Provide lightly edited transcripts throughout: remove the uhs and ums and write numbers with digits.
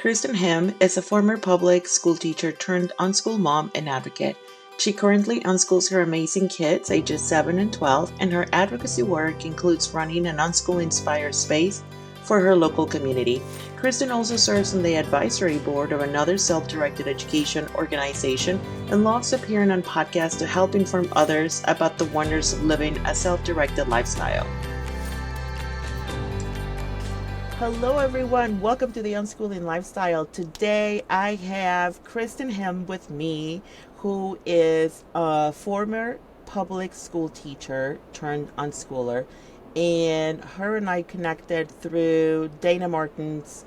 Kristen Him is a former public school teacher turned unschool mom and advocate. She currently unschools her amazing kids ages 7 and 12, and her advocacy work includes running an unschooling-inspired space for her local community. Kristen also serves on the advisory board of another self-directed education organization and loves appearing on podcasts to help inform others about the wonders of living a self-directed lifestyle. Hello everyone, welcome to the Unschooling Lifestyle. Today I have Kristen Him with me, who is a former public school teacher turned unschooler, and her and I connected through Dana Martin's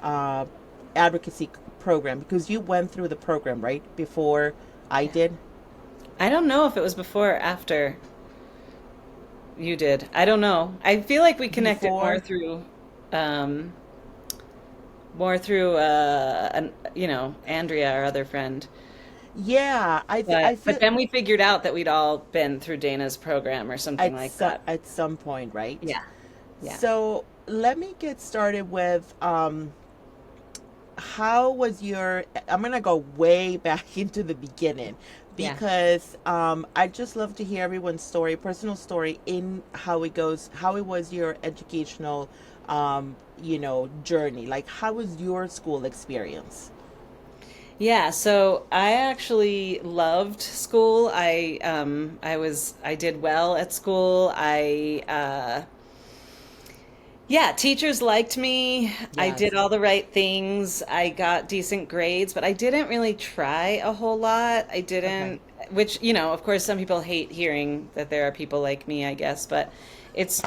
advocacy program, because you went through the program, right, before I did? I don't know if it was before or after you did. I don't know. I feel like we connected Before? um, more through Andrea, our other friend. Yeah, I But feel then we figured out that we'd all been through Dana's program or something like that. at some point, right? Yeah. Yeah. So let me get started with how was your, I'm gonna go way back into the beginning, Yeah. because I just love to hear everyone's story, personal story, in how it goes, how it was your educational journey. Like, how was your school experience? Yeah, so I actually loved school. I did well at school. Yeah, teachers liked me. I did Yes. all the right things. I got decent grades, but I didn't really try a whole lot. I Okay. didn't, which, of course, some people hate hearing that there are people like me, I guess, but it's,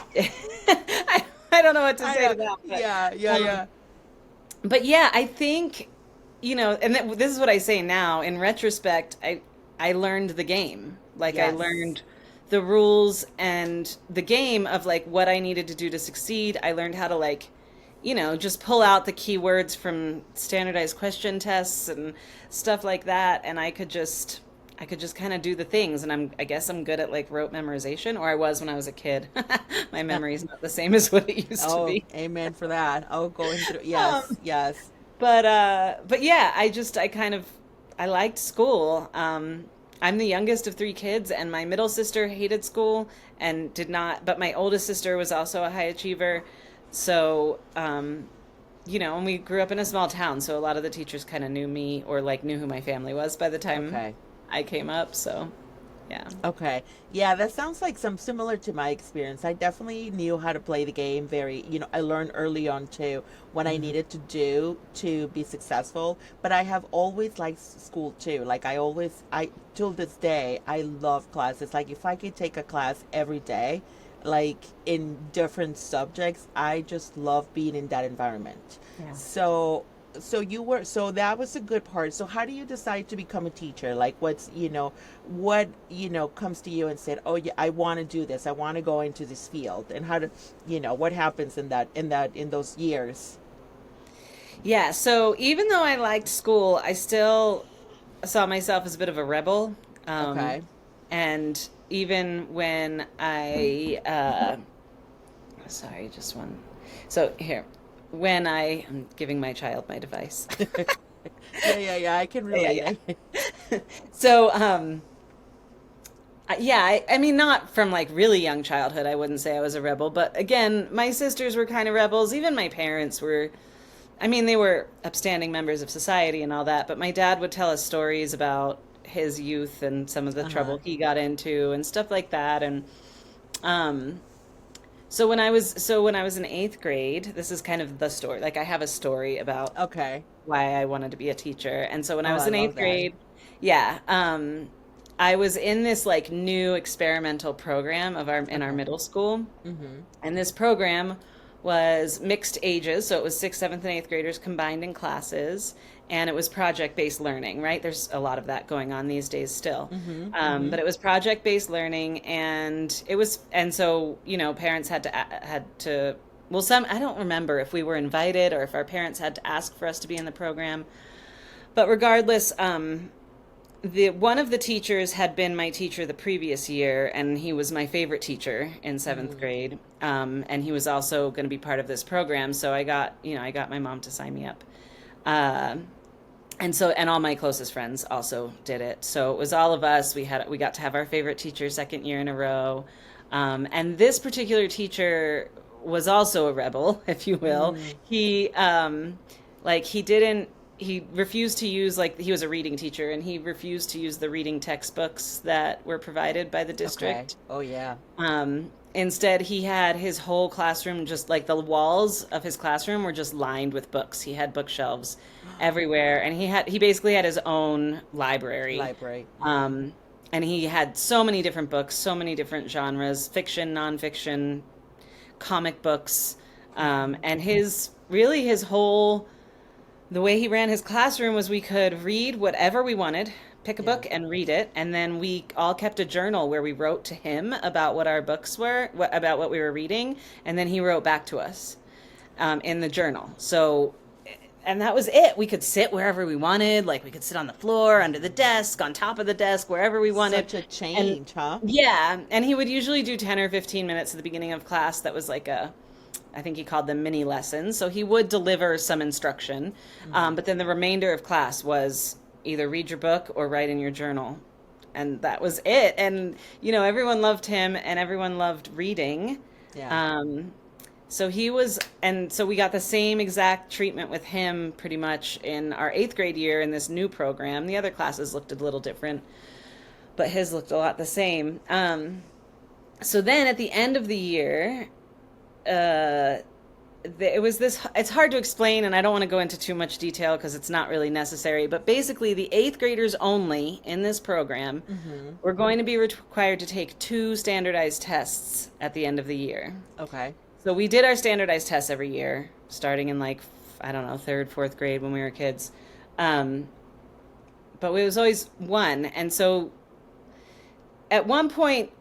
I don't know what to I say to that, Yeah, yeah, um, yeah. but yeah, I think, and this is what I say now. In retrospect, I learned the game. Like I Yes. learned the rules and the game of like what I needed to do to succeed. I learned how to like, just pull out the keywords from standardized question tests and stuff like that, and I could just kind of do the things, and I guess I'm good at like rote memorization, or I was when I was a kid. My memory's not the same as what it used to Oh, be. amen for that. Oh, going through. Yes, Um, yes. but yeah, I liked school. I'm the youngest of three kids, and my middle sister hated school and did not, but my oldest sister was also a high achiever. So, and we grew up in a small town, so a lot of the teachers kind of knew me or like knew who my family was by the time Okay. I came up. So, yeah. Okay. Yeah, that sounds like some similar to my experience. I definitely knew how to play the game very, I learned early on too what I Mhm. needed to do to be successful, but I have always liked school too. Like I till this day, I love classes. Like if I could take a class every day, like in different subjects, I just love being in that environment. Yeah. So so that was a good part. So how do you decide to become a teacher? Like what comes to you and said, oh yeah, I want to do this, I want to go into this field, and how to, what happens in those years? Yeah, so even though I liked school, I still saw myself as a bit of a rebel. Um, Okay. and even when sorry, just one. So here, I'm giving my child my device. Yeah, I can Yeah, relate. yeah. So, yeah, I mean, not from like really young childhood. I wouldn't say I was a rebel, but again, my sisters were kind of rebels. Even my parents were. I mean, they were upstanding members of society and all that, but my dad would tell us stories about his youth and some of the Uh-huh. trouble he got into and stuff like that. And um, so when I was in eighth grade, this is kind of the story. Like I have a story about Okay. why I wanted to be a teacher. And so when I Oh, was I in love eighth that. grade, yeah, I was in this like new experimental program in our Okay. middle school. Mm-hmm. And this program was mixed ages, so it was sixth, seventh, and eighth graders combined in classes, and it was project-based learning, right? There's a lot of that going on these days still. Mm-hmm. But Mm-hmm. it was project-based learning, and so, parents had to, well, I don't remember if we were invited or if our parents had to ask for us to be in the program. But regardless, the one of the teachers had been my teacher the previous year, and he was my favorite teacher in seventh Mm-hmm. grade. And he was also going to be part of this program, so I got my mom to sign me up. And all my closest friends also did it. So it was all of us. We got to have our favorite teacher second year in a row. And this particular teacher was also a rebel, if you will. Mm, He didn't he refused to use, like, he was a reading teacher, and he refused to use the reading textbooks that were provided by the okay. district. Oh, yeah. Instead, he had his whole classroom, just like the walls of his classroom were just lined with books. He had bookshelves everywhere, and he basically had his own library. Library. And he had so many different books, so many different genres, fiction, nonfiction, comic books. And his whole, the way he ran his classroom was we could read whatever we wanted, pick a Yeah. book and read it, and then we all kept a journal where we wrote to him about what our books were, about what we were reading, and then he wrote back to us in the journal. So, and that was it. We could sit wherever we wanted, like we could sit on the floor, under the desk, on top of the desk, wherever we wanted. Such a And change, huh? yeah, and he would usually do 10 or 15 minutes at the beginning of class. That was like I think he called them mini lessons. So he would deliver some instruction, but then the remainder of class was either read your book or write in your journal. And that was it. And, everyone loved him and everyone loved reading. Yeah. Um, so we got the same exact treatment with him pretty much in our eighth grade year in this new program. The other classes looked a little different, but his looked a lot the same. So then at the end of the year, uh, it was this, it's hard to explain, and I don't want to go into too much detail because it's not really necessary, but basically the eighth graders only in this program were going to be required to take 2 standardized tests at the end of the year. Okay. So we did our standardized tests every year, starting in, like, I don't know, 3rd, 4th grade when we were kids. But it was always one. And so at one point,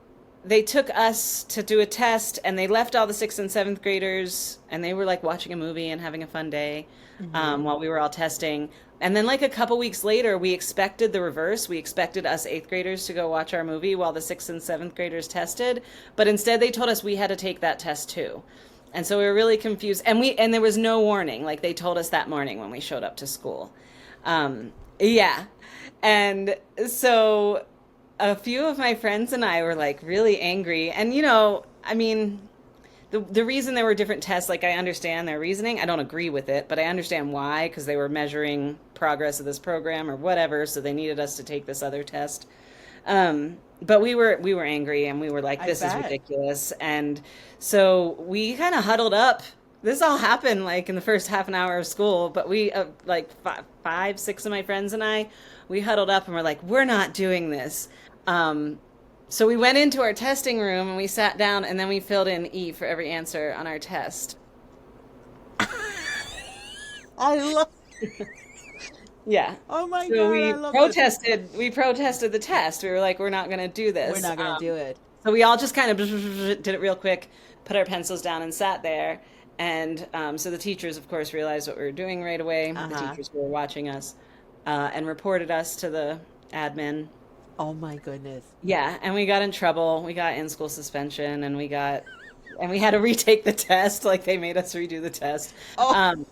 they took us to do a test, and they left all the 6th and 7th graders, and they were like watching a movie and having a fun day while we were all testing. And then, like, a couple weeks later, we expected the reverse. We expected us 8th graders to go watch our movie while the 6th and 7th graders tested. But instead, they told us we had to take that test too. And so we were really confused. And there was no warning. Like, they told us that morning when we showed up to school. Yeah. And so a few of my friends and I were, like, really angry. And, I mean, the reason there were different tests, like, I understand their reasoning. I don't agree with it, but I understand why, because they were measuring progress of this program or whatever, so they needed us to take this other test. But we were angry, and we were like, I this is bet. ridiculous. And so we kind of huddled up. This all happened, like, in the first half an hour of school, but we, like, five, six of my friends and I, we huddled up and we're like, we're not doing this. So we went into our testing room and we sat down, and then we filled in E for every answer on our test. I love. Yeah. Oh my So God, I love this. we protested the test. We were like, we're not going to do We're this. not gonna do it. So we all just kind of did it real quick, put our pencils down and sat there. And so the teachers, of course, realized what we were doing right away. The Uh-huh. teachers who were watching us and reported us to the admin. Oh my goodness. Yeah, and we got in trouble. We got in-school suspension, and we had to retake the test. Like, they made us redo the test. Oh, Um,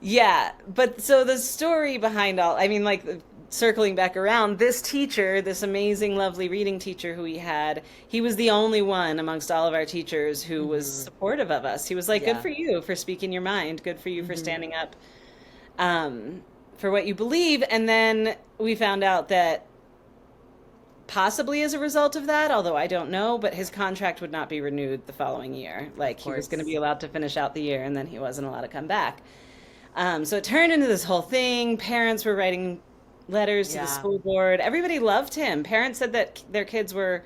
yeah, but so the story behind I mean, like, circling back around, this teacher, this amazing, lovely reading teacher who we had, he was the only one amongst all of our teachers who was supportive of us. He was like, good yeah. for you for speaking your mind. Good for you for standing up for what you believe. And then we found out that possibly as a result of that, although I don't know, but his contract would not be renewed the following year. Of Like, he was going to be course. allowed to finish out the year, and then he wasn't allowed to come back. So it turned into this whole thing. Parents were writing letters to the Yeah. school board. Everybody loved him. Parents said that their kids were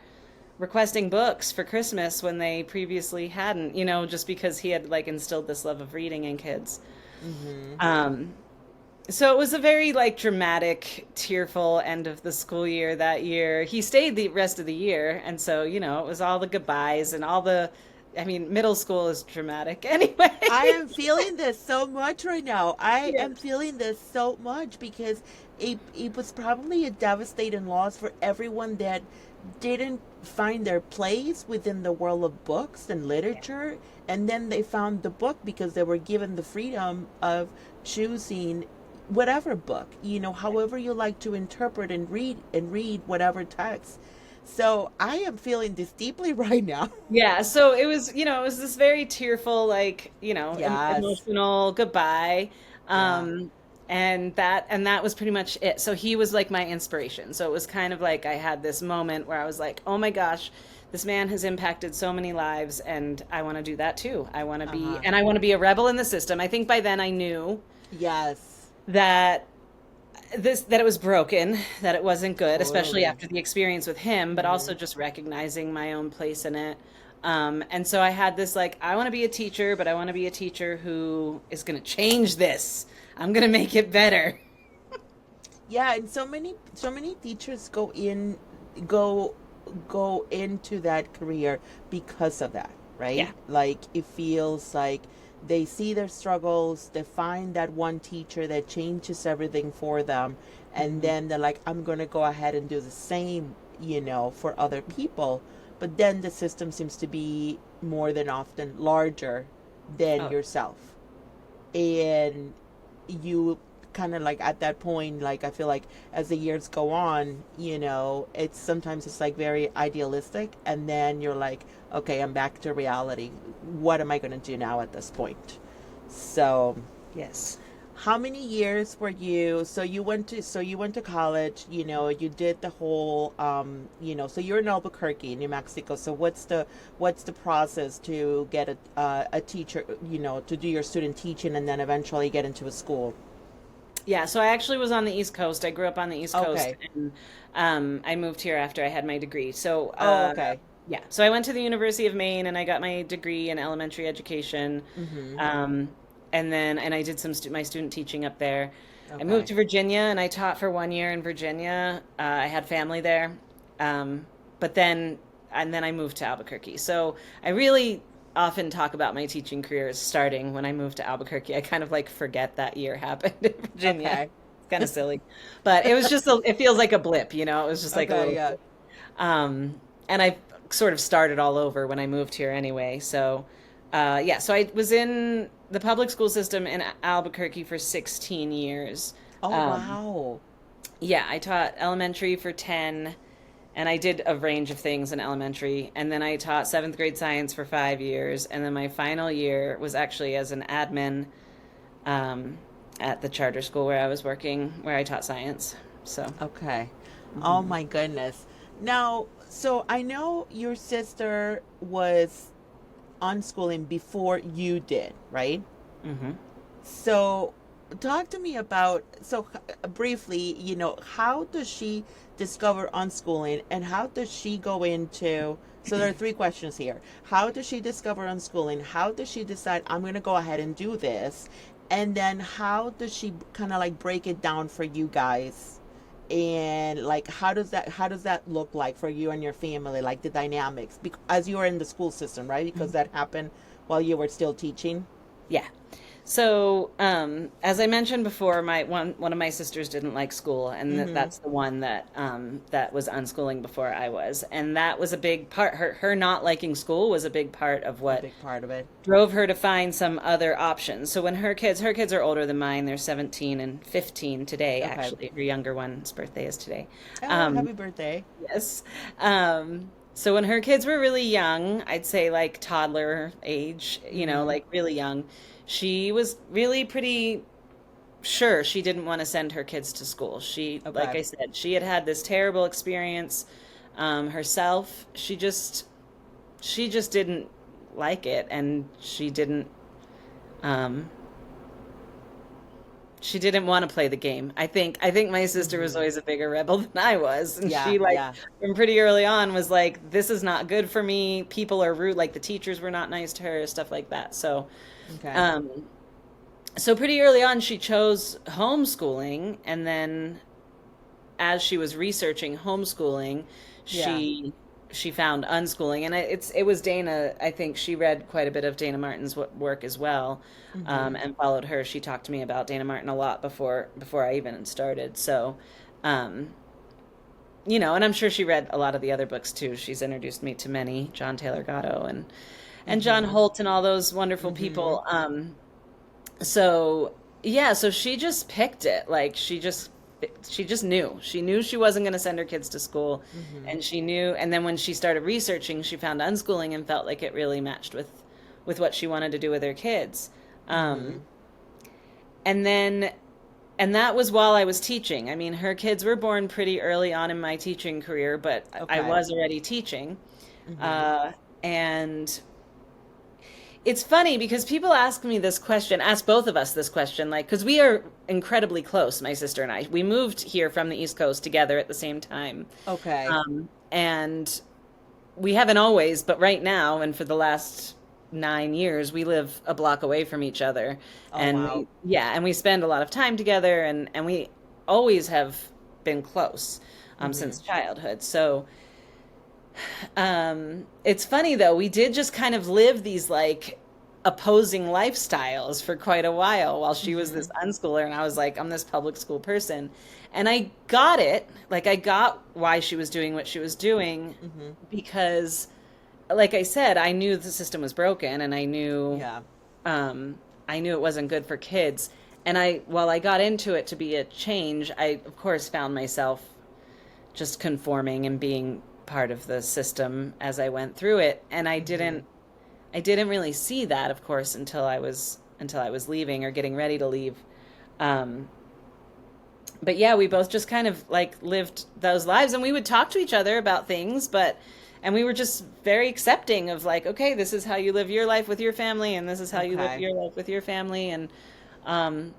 requesting books for Christmas when they previously hadn't, just because he had, like, instilled this love of reading in kids. Mm-hmm. Um, so it was a very, like, dramatic, tearful end of the school year that year. He stayed the rest of the year, and so, it was all the goodbyes and I mean, middle school is dramatic anyway. I am feeling this so much right now. I Yeah. am feeling this so much because it was probably a devastating loss for everyone that didn't find their place within the world of books and literature. And then they found the book because they were given the freedom of choosing whatever book, however you like to interpret and read whatever text. So I am feeling this deeply right now. Yeah, so it was, it was this very tearful, like, Yes. emotional goodbye. Yeah. Um, and that was pretty much it. So he was like my inspiration. So it was kind of like I had this moment where I was like, "Oh my gosh, this man has impacted so many lives and I want to do that too. Uh-huh. I want to be a rebel in the system." I think by then I knew Yes. that that it was broken, that it wasn't good, especially Totally. after the experience with him, but Mm-hmm. also just recognizing my own place in it. And so I had this like, I want to be a teacher, but I want to be a teacher who is going to change this. I'm going to make it better. Yeah, and so many teachers go go into that career because of that, Yeah. right? Like it feels like they see their struggles, they find that one teacher that changes everything for them, and Hmm. then they're like, I'm going to go ahead and do the same, for other people. But then the system seems to be more than often larger than Oh, yourself. And you kind of like at that point, like I feel like as the years go on, it's sometimes it's like very idealistic, and then you're like, okay, I'm back to reality. What am I going to do now at this point? So yes. how many years were you, so you went to college, you did the whole, so you're in Albuquerque, New Mexico. So what's the process to get a teacher, to do your student teaching and then eventually get into a school? Yeah, so I actually was on the East Coast. I grew up on the East Coast, Okay. and I moved here after I had my degree. So, Oh, okay. yeah, so I went to the University of Maine and I got my degree in elementary education. Mm-hmm. Um, and I did my student teaching up there. I moved Okay. to Virginia and I taught for 1 year in Virginia. I had family there. Um, but then and then I moved to Albuquerque. So I really often talk about my teaching career as starting when I moved to Albuquerque. I kind of like forget that year happened in Virginia. Okay. It's kind of silly. But it was just it feels like a blip, It was just like a Okay. little Yeah. blip. And I sort of started all over when I moved here anyway. So yeah, so I was in the public school system in Albuquerque for 16 years. Oh, Um, wow. yeah, I taught elementary for 10, and I did a range of things in elementary. And then I taught seventh grade science for 5 years. And then my final year was actually as an admin um, at the charter school where I was working, where I taught science. So, Okay. Oh mhm. my goodness. Now, so I know your sister was unschooling before you did, right? Hmm. So, talk to me about, briefly, how does she discover unschooling and how does she go into, so there are three questions here. How does she discover unschooling? How does she decide, I'm going to go ahead and do this? And then how does she kind of like break it down for you guys? And like how does that look like for you and your family, like the dynamics as you were in the school system, right? Because that happened while you were still teaching. Yeah. So, as I mentioned before, my one of my sisters didn't like school, and Mm-hmm. that's the one that was unschooling before I was, and that was a big part. Her not liking school was a big part of A what big part of it. drove her to find some other options. So when her kids are older than mine. They're 17 and 15 today, Okay. actually. Her younger one's birthday is today. Oh, Um, happy birthday. yes. So when her kids were really young, I'd say like toddler age, Mm-hmm. like really young, she was really pretty sure she didn't want to send her kids to school. Like Okay. I said, she had had this terrible experience herself. She just didn't like it, and um, she didn't want to play the game. I think my sister was Mm-hmm. always a bigger rebel than I was, and Yeah, she like yeah. from pretty early on was like, "This is not good for me. People are rude. Like the teachers were not nice to her, stuff like that." Okay. Um, so pretty early on, she chose homeschooling, and then as she was researching homeschooling, Yeah. she she found unschooling, and it was Dana. I think she read quite a bit of Dana Martin's work as well, Mm-hmm. and followed her. She talked to me about Dana Martin a lot before I even started. So, um, and I'm sure she read a lot of the other books too. She's introduced me to many, John Taylor Gatto and John Mm-hmm. Holt and all those wonderful Mm-hmm. people. So Yeah, so she just picked it. Like she just knew. She knew she wasn't going to send her kids to school, Mm-hmm. and she knew, and then when she started researching, she found unschooling and felt like it really matched with what she wanted to do with her kids. Mm-hmm. Um and then and that was while I was teaching. I mean, her kids were born pretty early on in my teaching career, but I Okay. was already teaching. Mm-hmm. And it's funny because people ask me this question, ask both of us this question, like, because we are incredibly close, my sister and I. We moved here from the East Coast together at the same time. Okay. And we haven't always, but right now, and for the last 9 years, we live a block away from each other. Oh And wow. and we spend a lot of time together, and we always have been close Mm-hmm. since childhood. So, it's funny though, we did just kind of live these like opposing lifestyles for quite a while she was Mm-hmm. this unschooler and I was like, I'm this public school person. And I got it. Like I got why she was doing what she was doing Mm-hmm. because like I said, I knew the system was broken and Yeah. I knew it wasn't good for kids. And while I got into it to be a change, I of course found myself just conforming and being part of the system as I went through it. And Mm-hmm. I didn't really see that, of course, until I was leaving or getting ready to leave. Um, but yeah, we both just kind of like lived those lives, and we would talk to each other about things, and we were just very accepting of like, okay, this is how you live your life with your family, and this is how you live Okay. your life with your family, and um,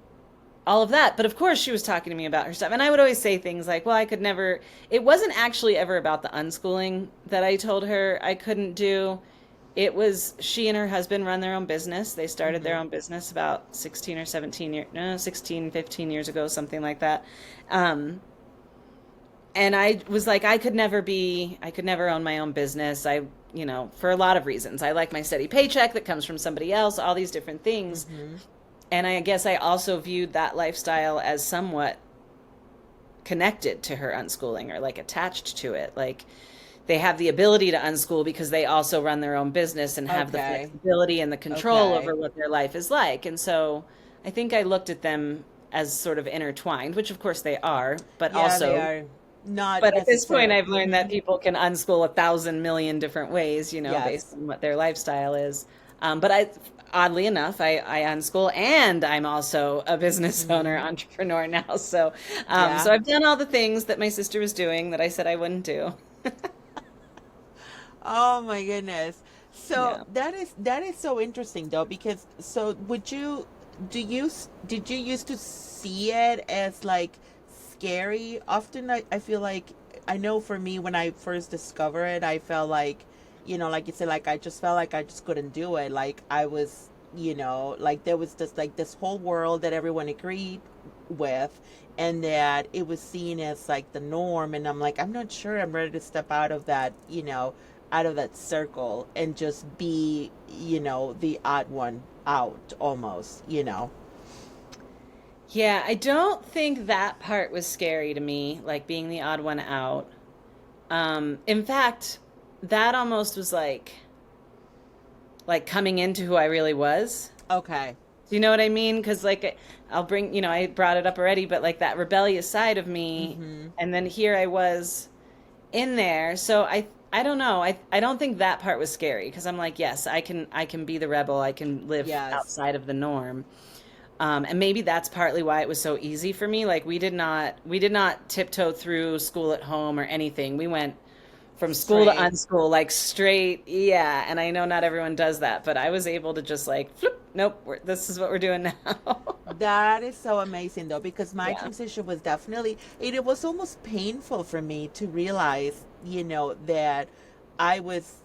all of that. But of course, she was talking to me about her stuff. And I would always say things like, well, I could never, it wasn't actually ever about the unschooling that I told her I couldn't do. It was she and her husband run their own business. They started their Mm-hmm. own business about 16 or 17 years, no, 16, 15 years ago, something like that. Um, and I was like, I could never own my own business. For a lot of reasons. I like my steady paycheck that comes from somebody else, all these different things. Mm-hmm. And I guess I also viewed that lifestyle as somewhat connected to her unschooling or like attached to it. Like they have the ability to unschool because they also run their own business and have the Okay. flexibility and the control Okay. over what their life is like. And so I think I looked at them as sort of intertwined, which of course they are, Yeah, they are not but at this point necessary. I've learned Mm-hmm. that people can unschool 1,000,000,000 different ways, based Yes. on what their lifestyle is. But oddly enough, I unschool and I'm also a business owner, Mm-hmm. entrepreneur now. So, Yeah. so I've done all the things that my sister was doing that I said I wouldn't do. Oh my goodness. So Yeah. that is so interesting though, because so would you do you did you used to see it as like scary? Often I feel like, I know for me when I first discovered it, I felt like, like you said, like I just felt like I just couldn't do it. Like I was, like there was just like this whole world that everyone agreed with, and that it was seen as like the norm, and I'm like, I'm not sure I'm ready to step out of that, out of that circle and just be, the odd one out almost. Yeah, I don't think that part was scary to me, like being the odd one out. In fact, that almost was like coming into who I really was. Okay. Do you know what I mean? Because like I'll bring, I brought it up already, but like that rebellious side of me, Mm-hmm. and then here I was in there. So I don't know. I don't think that part was scary because I'm like, yes, I can be the rebel. I can live Yes. outside of the norm. And maybe that's partly why it was so easy for me. Like we did not tiptoe through school at home or anything. We went from school to Straight. unschool, like straight, yeah. And I know not everyone does that, but I was able to just like, flip, nope, this is what we're doing now. That is so amazing though, because my Yeah. transition was definitely, it was almost painful for me to realize, that I was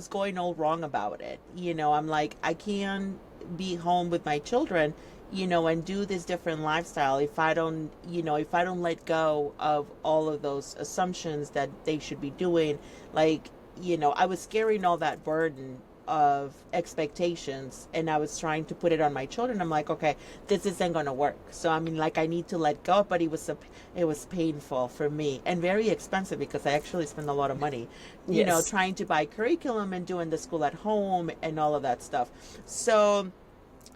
going all wrong about it. I'm like, I can't be home with my children, and do this different lifestyle if I don't let go of all of those assumptions that they should be doing. Like, I was carrying all that burden of expectations, and I was trying to put it on my children. I'm like, okay, this isn't going to work. So I mean, like, I need to let go, but it was painful for me and very expensive because I actually spent a lot of money, Yes. trying to buy curriculum and doing the school at home and all of that stuff. So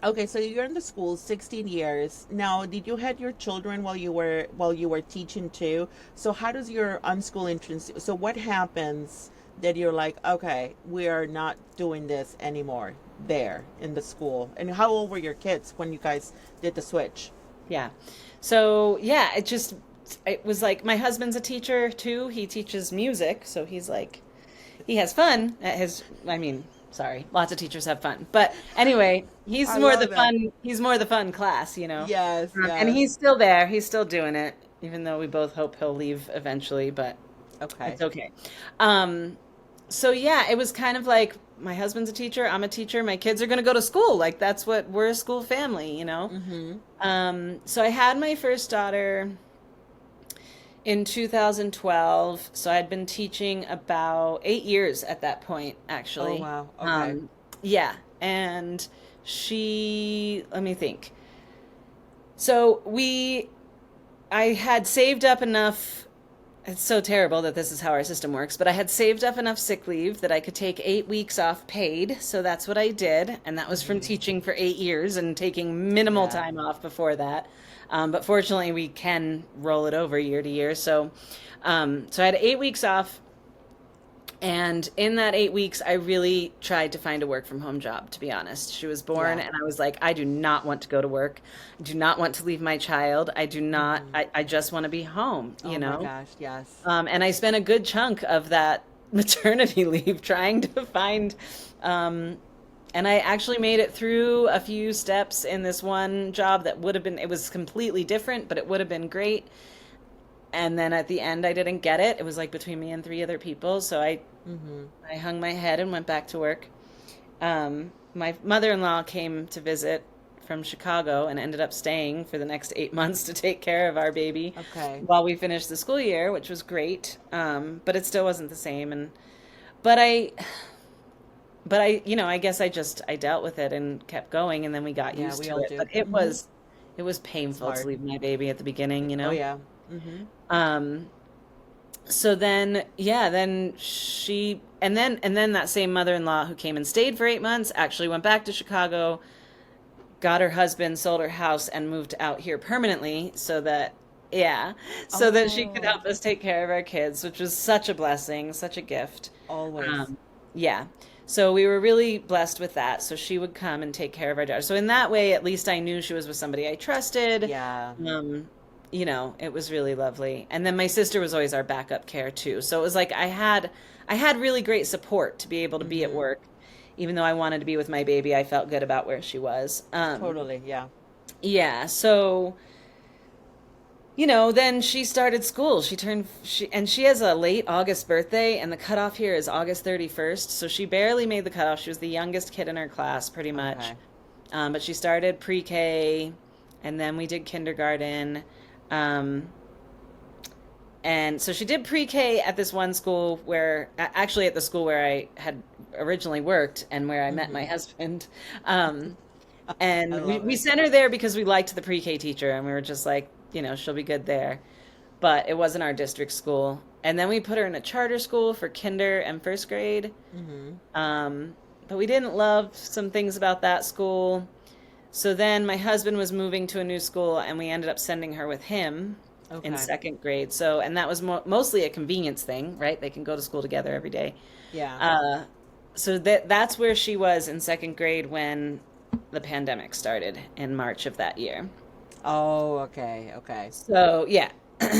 Okay, so you're in the school 16 years. Now, did you had your children while you were teaching too? So how does your unschooling so what happens that you're like, okay, we are not doing this anymore there in the school? And how old were your kids when you guys did the switch? Yeah. So yeah, it was like my husband's a teacher too. He teaches music, so he's like he has fun at his I mean, sorry, lots of teachers have fun. But anyway, I love that. he's more the fun class, you know. Yes, And yes. he's still there. He's still doing it, even though we both hope he'll leave eventually, but Okay. it's okay. Um, so yeah, it was kind of like my husband's a teacher, I'm a teacher, my kids are going to go to school. Like that's what we're a school family, you know? Mm-hmm. So I had my first daughter in 2012. So I'd been teaching about 8 years at that point, Oh actually. wow. Okay. Um, yeah. And let me think. So I had saved up enough. It's so terrible that this is how our system works, but I had saved up enough sick leave that I could take 8 weeks off paid. So that's what I did. And that was from Mm-hmm. teaching for 8 years and taking minimal Yeah. time off before that. But fortunately, we can roll it over year to year. So I had 8 weeks off. And in that 8 weeks, I really tried to find a work from home job, to be honest. She was born, Yeah. and I was like, I do not want to go to work. I do not want to leave my child. Mm-hmm. I just want to be home, Oh my gosh. Yes. And I spent a good chunk of that maternity leave trying to find, and I actually made it through a few steps in this one job that would have been, it was completely different, but it would have been great. And then at the end, I didn't get it. It was like between me and three other people. So Mm-hmm. I hung my head and went back to work. My mother-in-law came to visit from Chicago and ended up staying for the next 8 months to take care of our baby Okay. while we finished the school year, which was great. But it still wasn't the same. But I, I guess I dealt with it and kept going, and then we got Yeah, used we to all it. do. But Mm-hmm. it was It's painful to hard. leave my baby at the beginning. Oh yeah. Mm-hmm. Um, so then, yeah, and then that same mother-in-law who came and stayed for 8 months actually went back to Chicago, got her husband, sold her house, and moved out here permanently yeah, so that she could Oh, help us take care of our kids, which was such a blessing, such a gift. always. Um, yeah. So we were really blessed with that. So she would come and take care of our daughter. So in that way, at least I knew she was with somebody I trusted. Yeah. Um, it was really lovely. And then my sister was always our backup care too. So it was like I had really great support to be able to be at Mm-hmm. work. Even though I wanted to be with my baby, I felt good about where she was. Totally. Yeah. Yeah, so then she started school. She has a late August birthday, and the cutoff here is August 31st. So she barely made the cutoff. She was the youngest kid in her class, pretty much. Okay. But she started pre-K, and then we did kindergarten. Um, and so she did pre-K at this one school actually at the school where I had originally worked and where I met Mm-hmm. my husband. Um, I and love we it. sent her there because we liked the pre-K teacher, and we were just like, she'll be good there. But it wasn't our district school. And then we put her in a charter school for kinder and first grade. Mm-hmm. But we didn't love some things about that school. So then my husband was moving to a new school, and we ended up sending her with him in Okay. second grade. And that was mostly a convenience thing, right? They can go to school together every day. Yeah. Uh, so that's where she was in second grade when the pandemic started in March of that year. Oh, okay. Okay. So yeah.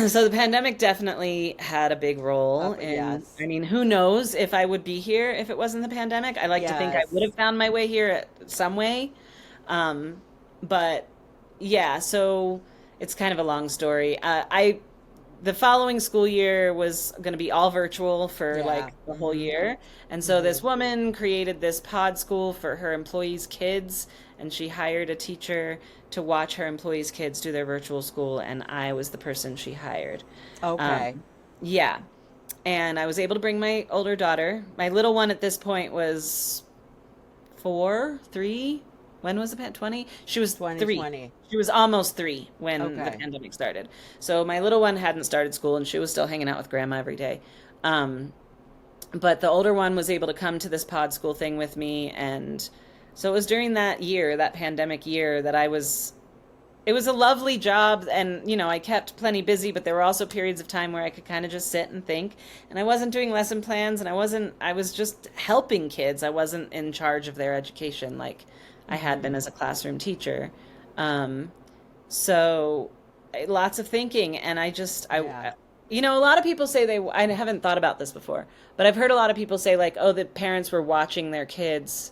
So the pandemic definitely had a big role in, Yes. I mean, who knows if I would be here if it wasn't the pandemic. I like to think I would Yes. have found my way here some way. Um, but yeah, so it's kind of a long story. The following school year was going to be all virtual for Yeah. like the whole Mm-hmm. year. And so Mm-hmm. this woman created this pod school for her employees' kids, and she hired a teacher to watch her employees' kids do their virtual school, and I was the person she hired. Okay. Um, yeah. And I was able to bring my older daughter. My little one at this point was 4, 3. When was the 20? She was 3. 2020. She was almost 3 when the Okay. pandemic started. So my little one hadn't started school, and she was still hanging out with grandma every day. Um, but the older one was able to come to this pod school thing with me, and So it was during that year, that pandemic year, that it was a lovely job, and I kept plenty busy, but there were also periods of time where I could kind of just sit and think, and I wasn't doing lesson plans, and I was just helping kids. I wasn't in charge of their education like I had been as a classroom teacher. Um, so lots of thinking, and Yeah. a lot of people say I haven't thought about this before, but I've heard a lot of people say like, oh, the parents were watching their kids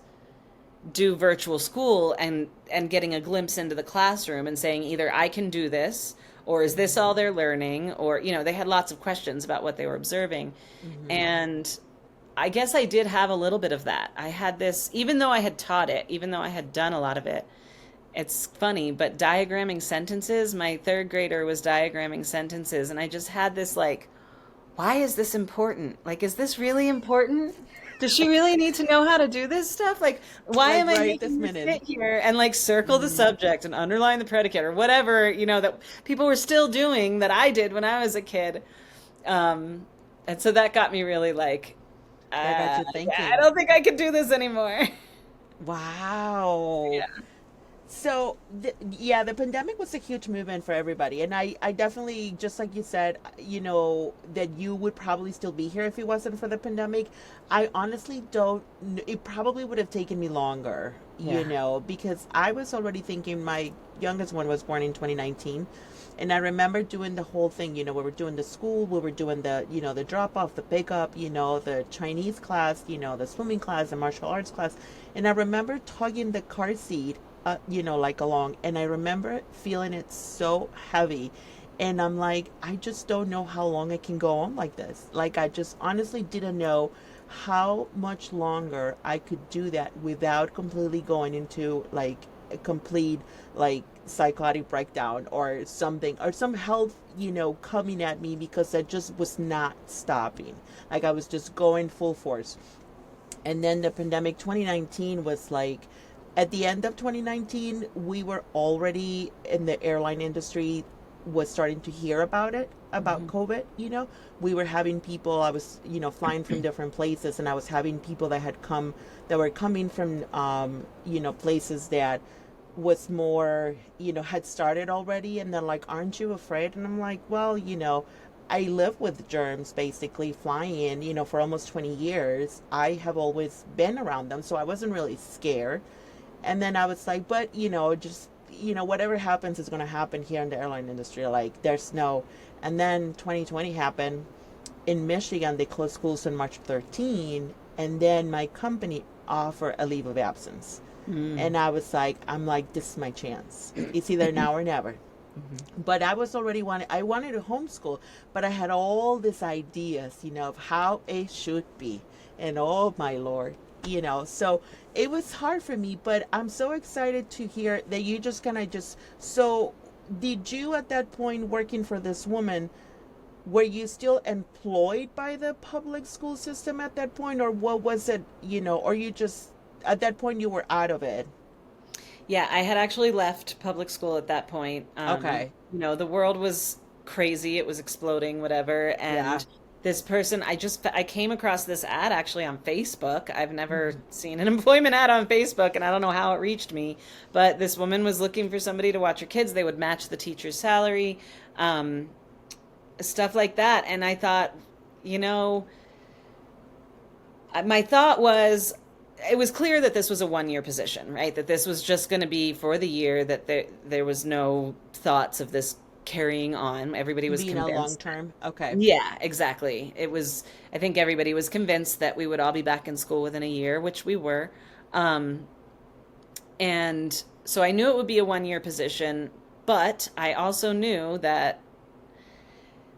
do virtual school and getting a glimpse into the classroom and saying either I can do this, or is this all they're learning, or they had lots of questions about what they were observing. Mm-hmm. And I guess I did have a little bit of that. I had this, even though I had taught it, even though I had done a lot of it. It's funny, but diagramming sentences, my third grader was diagramming sentences, and I just had this like, why is this important? Like, is this really important? Does she really need to know how to do this stuff? Like, why Like am I right this making her minute. sit here and like circle the Mm-hmm. subject and underline the predicate or whatever, that people were still doing that I did when I was a kid. And so that got me really like, That got you yeah, I thinking. don't think I could do this anymore. Wow. Yeah. So, yeah, the pandemic was a huge movement for everybody. And I definitely, just like you said, that you would probably still be here if it wasn't for the pandemic. I honestly don't, it probably would have taken me longer, Yeah. because I was already thinking my youngest one was born in 2019. And I remember doing the whole thing, we were doing the school, we were doing the drop off, the pickup, the Chinese class, the swimming class, the martial arts class. And I remember tugging the car seat, like along. And I remember feeling it so heavy. And I'm like, I just don't know how long I can go on like this. Like, I just honestly didn't know how much longer I could do that without completely going into like a complete like psychotic breakdown or something, or some health coming at me, because I just was not stopping. Like, I was just going full force. And then the pandemic 2019 was like, at the end of 2019 we were already in the airline industry, was starting to hear about it, about Mhm. COVID. We were having people, I was flying from different places, and I was having people that were coming from places that was more, had started already, and they're like, aren't you afraid? And I'm like, well, I live with germs basically flying, for almost 20 years. I have always been around them, so I wasn't really scared. And then I was like, but, just, whatever happens is going to happen here in the airline industry. Like, there's no. And then 2020 happened. In Michigan, they closed schools on March 13. And then my company offered a leave of absence. Mm. And I'm like, this is my chance. It's either now or never. Mhm. But I wanted to homeschool, but I had all these ideas, of how it should be. And oh my Lord, so it was hard for me, but I'm so excited to hear that you just kind of so did you at that point, working for this woman, were you still employed by the public school system at that point, or what was it, or you just, at that point you were out of it? Yeah, I had actually left public school at that point. Okay. The world was crazy, it was exploding, whatever. Yeah. And this person, I came across this ad actually on Facebook. I've never Mhm. seen an employment ad on Facebook, and I don't know how it reached me. But this woman was looking for somebody to watch her kids. They would match the teacher's salary, um, stuff like that. And I thought, you know, my thought was it was clear that this was a 1 year position, right? That this was just going to be for the year, that there was no thoughts of this carrying on. Everybody was Being a long convinced. term. Okay. Yeah, exactly. It was, I think everybody was convinced that we would all be back in school within a year, which we were. Um, and so I knew it would be a 1 year position, but I also knew that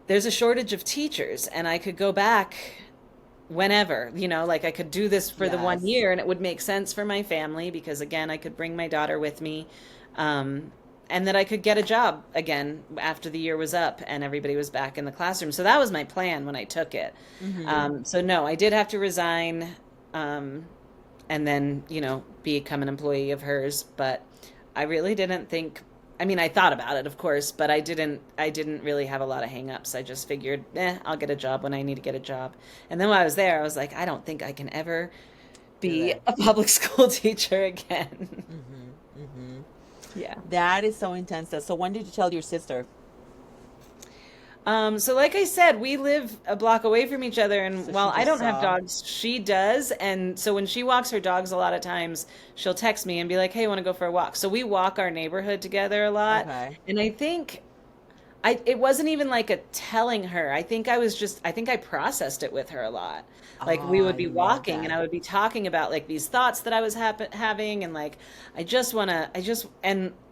there's a shortage of teachers and I could go back whenever, like I could do this for the one Yes. year and it would make sense for my family because again, I could bring my daughter with me. Um, and that I could get a job again after the year was up and everybody was back in the classroom. So that was my plan when I took it. Mm-hmm. So no, I did have to resign, and then, become an employee of hers, but I really didn't think, I mean, I thought about it, of course, but I didn't really have a lot of hangups. I just figured, I'll get a job when I need to get a job. And then when I was there, I was like, I don't think I can ever do be that. a public school teacher again. Mm-hmm. Mm-hmm. Yeah. That is so intense. So when did you tell your sister? So like I said, we live a block away from each other, and So while she I just don't have saw. dogs, she does. And so when she walks her dogs, a lot of times she'll text me and be like, "Hey, want to go for a walk?" So we walk our neighborhood together a lot. Okay. And I think it wasn't even like a telling her. I think I processed it with her a lot. Oh, Like we would I be love walking that. and I would be talking about like these thoughts that I was having, and like I just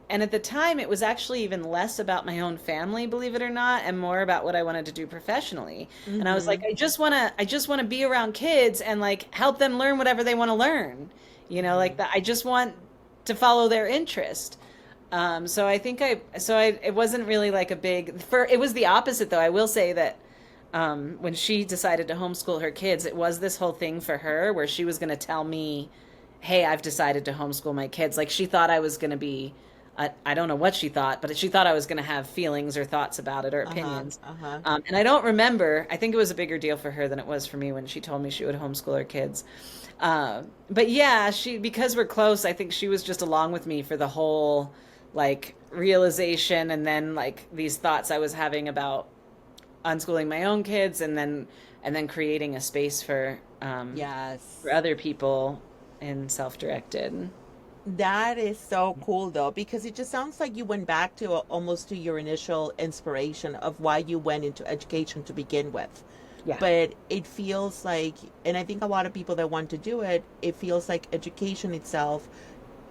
and at the time it was actually even less about my own family, believe it or not, and more about what I wanted to do professionally. And I was like, Mm-hmm. I just want to be around kids and like help them learn whatever they want to learn. Like Mm-hmm. that I just want to follow their interest. It wasn't really like it was the opposite though. I will say that when she decided to homeschool her kids, it was this whole thing for her where she was going to tell me, "Hey, I've decided to homeschool my kids." Like she thought I was going to be, I don't know what she thought, but she thought I was going to have feelings or thoughts about it or Uh-huh. opinions. Uh-huh. And I don't remember. I think it was a bigger deal for her than it was for me when she told me she would homeschool her kids. But yeah, because we're close, I think she was just along with me for the whole like realization and then like these thoughts I was having about unschooling my own kids and then creating a space for Yes. other people in self-directed. That is so cool though, because it just sounds like you went back to almost to your initial inspiration of why you went into education to begin with. Yeah. But it feels like, and I think a lot of people that want to do it, it feels like education itself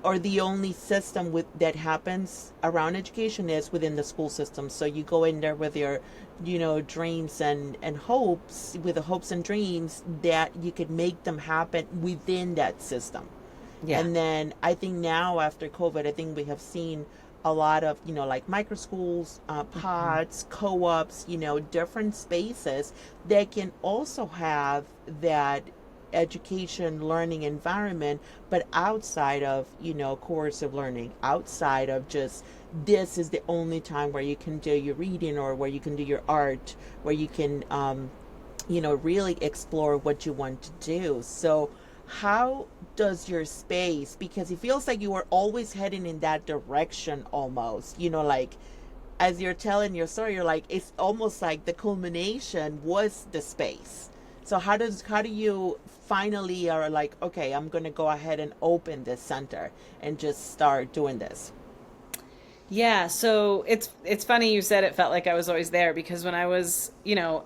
or the only system with that happens around education is within the school system. So you go in there with your, dreams and hopes, with the hopes and dreams that you could make them happen within that system. Yeah. And then I think now after COVID, I think we have seen a lot of, like micro schools, Mhm. pods, co-ops, different spaces that can also have that education learning environment, but outside of, coercive learning, outside of just this is the only time where you can do your reading or where you can do your art, where you can, really explore what you want to do. So, how does your space, because it feels like you are always heading in that direction almost, like as you're telling your story, you're like, it's almost like the culmination was the space. So how do you finally are like, okay, I'm going to go ahead and open this center and just start doing this? Yeah, so it's funny you said it felt like I was always there because when I was,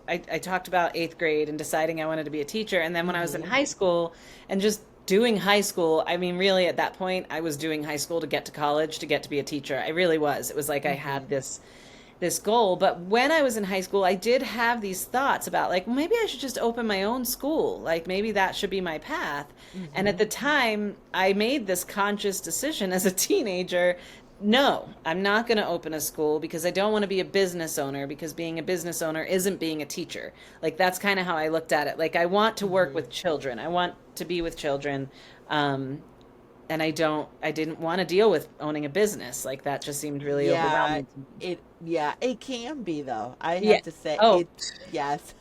I talked about eighth grade and deciding I wanted to be a teacher. And then when I was in Mm-hmm. high school and just doing high school, I mean, really at that point, I was doing high school to get to college, to get to be a teacher. I really was. It was like I Mm-hmm. had this goal. But when I was in high school, I did have these thoughts about like, well, maybe I should just open my own school. Like maybe that should be my path. And at Mm-hmm. the time, I made this conscious decision as a teenager. No, I'm not going to open a school because I don't want to be a business owner because being a business owner isn't being a teacher. Like that's kind of how I looked at it. Like I want to work Mm-hmm. with children. I want to be with children. Um, and I didn't want to deal with owning a business. Like that just seemed really Yeah, overwhelming to me. it can be though. I Yeah. have to say Oh, it. Yes.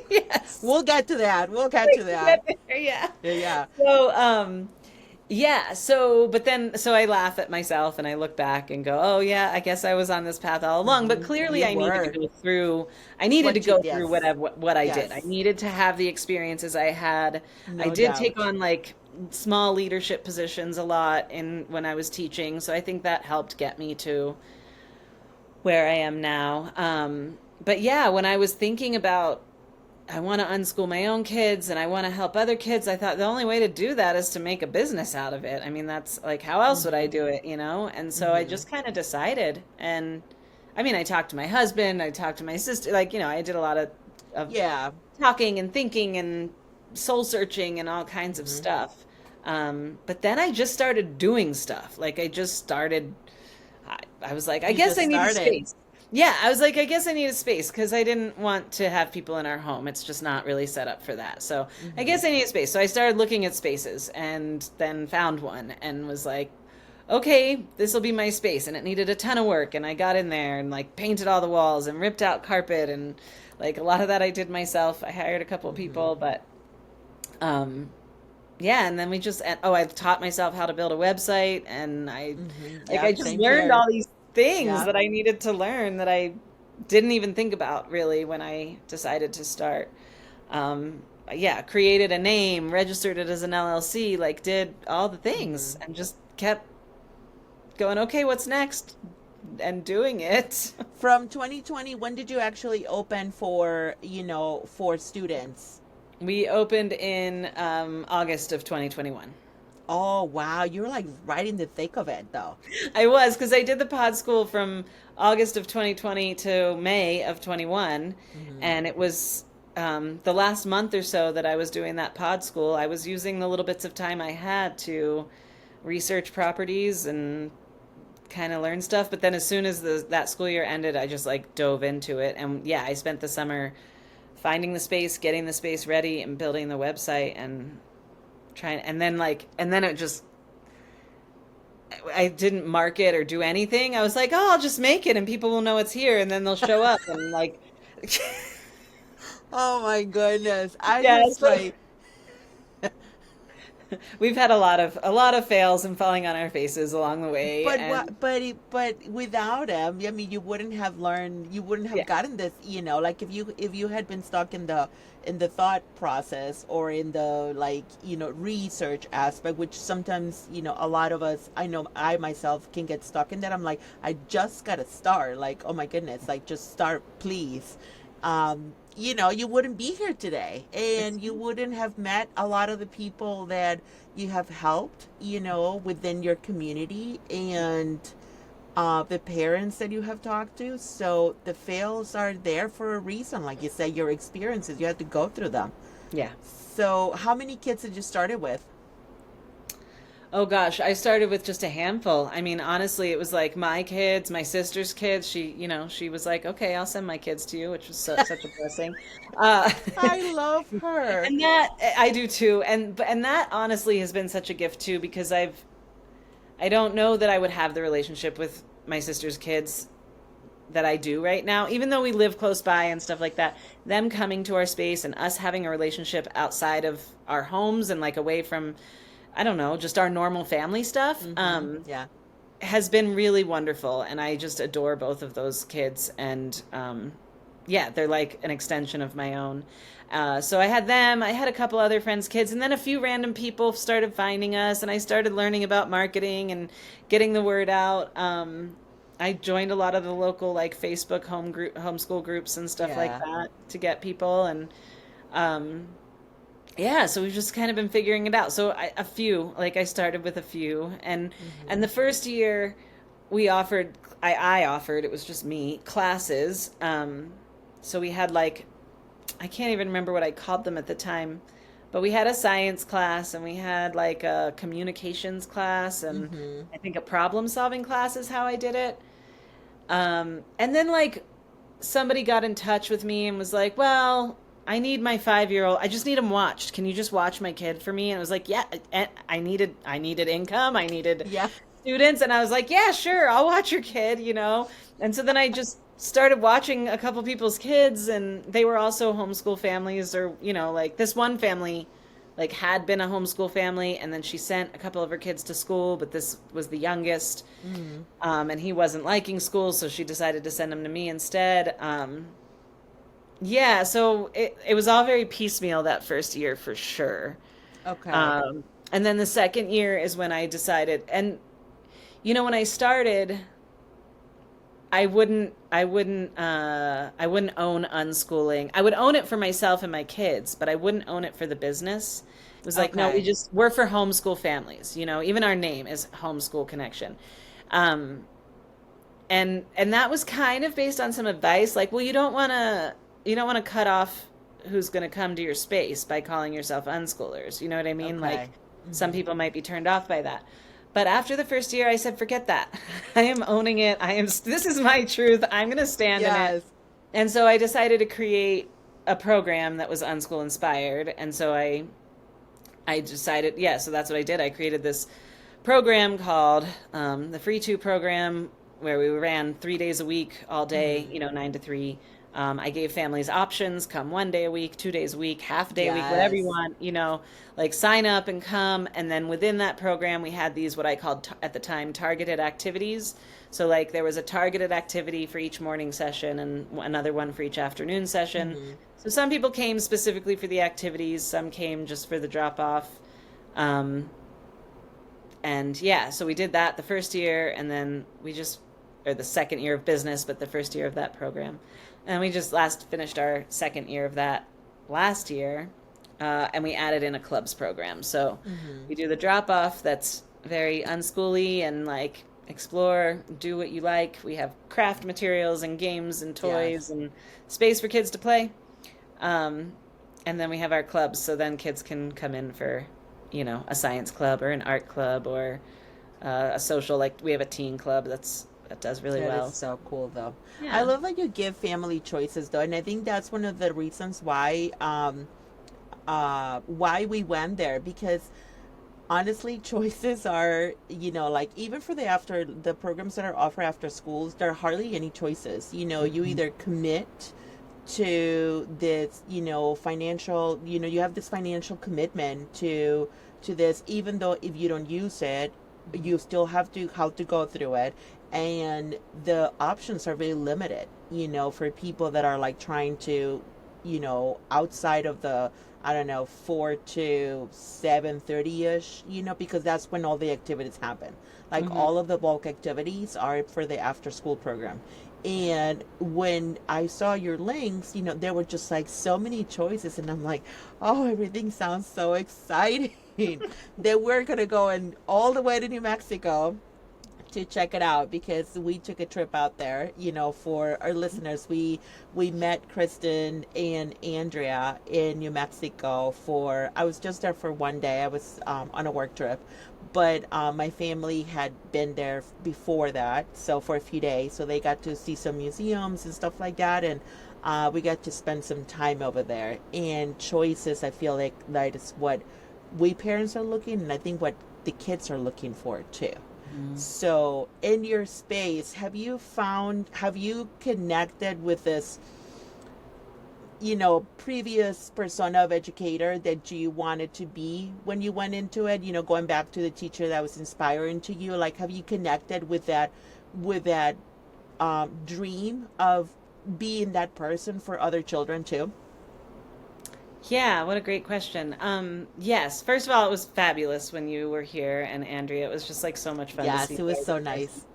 yes. We'll get to that. We'll get We to can that. get there, yeah. Yeah. So, yeah, so I laugh at myself and I look back and go, "Oh yeah, I guess I was on this path all along." But Mm-hmm. clearly You were. I needed to What you, go through yes. what I did. I Yes. needed to have the experiences I had. I No did take doubt. on like small leadership positions a lot in when I was teaching, so I think that helped get me to where I am now. But yeah, when I was thinking about I want to unschool my own kids and I want to help other kids, I thought the only way to do that is to make a business out of it. I mean, that's like, how else would I Mm-hmm. do it, you know? And so I Mm-hmm. just kind of decided. And I mean, I talked to my husband, I talked to my sister, like, I did a lot of Yeah. talking and thinking and soul searching and all kinds of Mm-hmm. stuff. But then I just started doing stuff. Like, I was like, I You guess just I need a started. space. Yeah, I was like, I guess I need a space because I didn't want to have people in our home. It's just not really set up for that. So I Mm-hmm. guess I need a space. So I started looking at spaces and then found one and was like, okay, this will be my space. And it needed a ton of work. And I got in there and like painted all the walls and ripped out carpet. And like a lot of that I did myself. I hired a couple of Mm-hmm. people, but um, yeah, and then we just I've taught myself how to build a website, and I Yep, just same learned here. all these things Yeah. that I needed to learn that I didn't even think about really when I decided to start. Yeah, created a name, registered it as an LLC, like did all the things and just kept going, okay, what's next? And doing it. From 2020, when did you actually open for, for students? We opened in August of 2021. Oh, wow. You're like right in the thick of it, though. I was because I did the pod school from August of 2020 to May of 21, Hmm. and it was the last month or so that I was doing that pod school. I was using the little bits of time I had to research properties and kind of learn stuff. But then as soon as that school year ended, I just like dove into it, and yeah, I spent the summer finding the space, getting the space ready, and building the website and trying, and then it just I didn't market or do anything. I was like, oh, I'll just make it and people will know it's here and then they'll show up and like Oh my goodness. I yeah, just so like we've had a lot of fails and falling on our faces along the way but and but without him, I mean, you wouldn't have learned, you wouldn't have yeah. gotten this, like if you had been stuck in the thought process or in the like, research aspect, which sometimes, a lot of us, I know I myself can get stuck in that. I'm like, I just gotta start. Like, oh my goodness, like just start, please. You wouldn't be here today and you wouldn't have met a lot of the people that you have helped, within your community and the parents that you have talked to. So the fails are there for a reason. Like you said, your experiences, you had to go through them. Yeah. So how many kids did you started with? Oh gosh, I started with just a handful. I mean, honestly, it was like my kids, my sister's kids. She was like, "Okay, I'll send my kids to you," which was such a blessing. Uh, I love her. and that I do too. And that honestly has been such a gift too because I don't know that I would have the relationship with my sister's kids that I do right now, even though we live close by and stuff like that. Them coming to our space and us having a relationship outside of our homes and like away from, I don't know, just our normal family stuff, Yeah. has been really wonderful. And I just adore both of those kids. And yeah, they're like an extension of my own. So I had them, I had a couple other friends' kids, and then a few random people started finding us, and I started learning about marketing and getting the word out. I joined a lot of the local like Facebook homeschool groups and stuff like Yeah. that to get people, and um, yeah, so we've just kind of been figuring it out. So a few, like I started with a few, and the first year we offered, I offered, it was just me, classes. So we had like I can't even remember what I called them at the time, but we had a science class and we had like a communications class and Mm-hmm. I think a problem solving class is how I did it. And then like somebody got in touch with me and was like, "Well, I need my 5-year-old. I just need him watched. Can you just watch my kid for me?" And I was like, "Yeah." And I needed income. I needed Yeah. students, and I was like, "Yeah, sure. I'll watch your kid." And so then I just started watching a couple people's kids, and they were also homeschool families, or like this one family like had been a homeschool family and then she sent a couple of her kids to school, but this was the youngest, Mm. and he wasn't liking school, so she decided to send him to me instead. Yeah, so it was all very piecemeal that first year for sure. Okay. And then the second year is when I decided, and when I started, I wouldn't own unschooling. I would own it for myself and my kids, but I wouldn't own it for the business. It was like, no, Okay. we're for homeschool families, even our name is Homeschool Connection. Um, and that was kind of based on some advice like, well, you don't want to cut off who's going to come to your space by calling yourself unschoolers. You know what I mean? Like Okay. some Hmm. people might be turned off by that. But after the first year, I said, forget that. I am owning it. This is my truth. I'm going to stand in it. Yes. And so I decided to create a program that was Unschool inspired. And so I decided, yeah, so that's what I did. I created this program called the Free 2 program, where we ran 3 days a week, all day, 9 to 3. I gave families options, come 1 day a week, 2 days a week, half a day a week, whatever you Yes. want, like sign up and come. And then within that program, we had these, what I called at the time, targeted activities. So like there was a targeted activity for each morning session and another one for each afternoon session. Mm-hmm. So some people came specifically for the activities, some came just for the drop off. Um, and yeah, so we did that the first year, and then or the second year of business, but the first year of that program. And we just last finished our second year of that last year, and we added in a clubs program. So Mm-hmm. we do the drop off that's very unschooly and like explore, do what you like. We have craft materials and games and toys Yes. and space for kids to play. Um, and then we have our clubs, so then kids can come in for, a science club or an art club or a social, like we have a teen club that does really That is well. so cool, though. I Yeah. love that you give family choices, though, and I think that's one of the reasons why we went there, because honestly, choices are, like even for the programs that are offered after schools, there are hardly any choices. You Mhm. either commit to this, financial, you have this financial commitment to this, even though if you don't use it, you still have to how to go through it, and the options are very limited, for people that are like trying to, outside of the, I don't know, 4 to 7:30 ish, because that's when all the activities happen. Like Mhm. all of the bulk activities are for the after school program. And when I saw your links, there were just like so many choices, and I'm like, oh, everything sounds so exciting. That we're gonna go and all the way to New Mexico to check it out, because we took a trip out there. For our listeners, we met Kristen and Andrea in New Mexico. For I was just there for one day. I was on a work trip, but my family had been there before that, so for a few days, so they got to see some museums and stuff like that, and we got to spend some time over there. And choices, I feel like that is what we parents are looking, and I think what the kids are looking for too. Mhm. So, in your space, have you connected with this, previous persona of educator that you wanted to be when you went into it? Going back to the teacher that was inspiring to you, like, have you connected with that dream of being that person for other children too? Yeah, what a great question. Yes, first of all, it was fabulous when you were here and Andrea. It was just like so much fun to see Yes, you it was guys so in person. nice.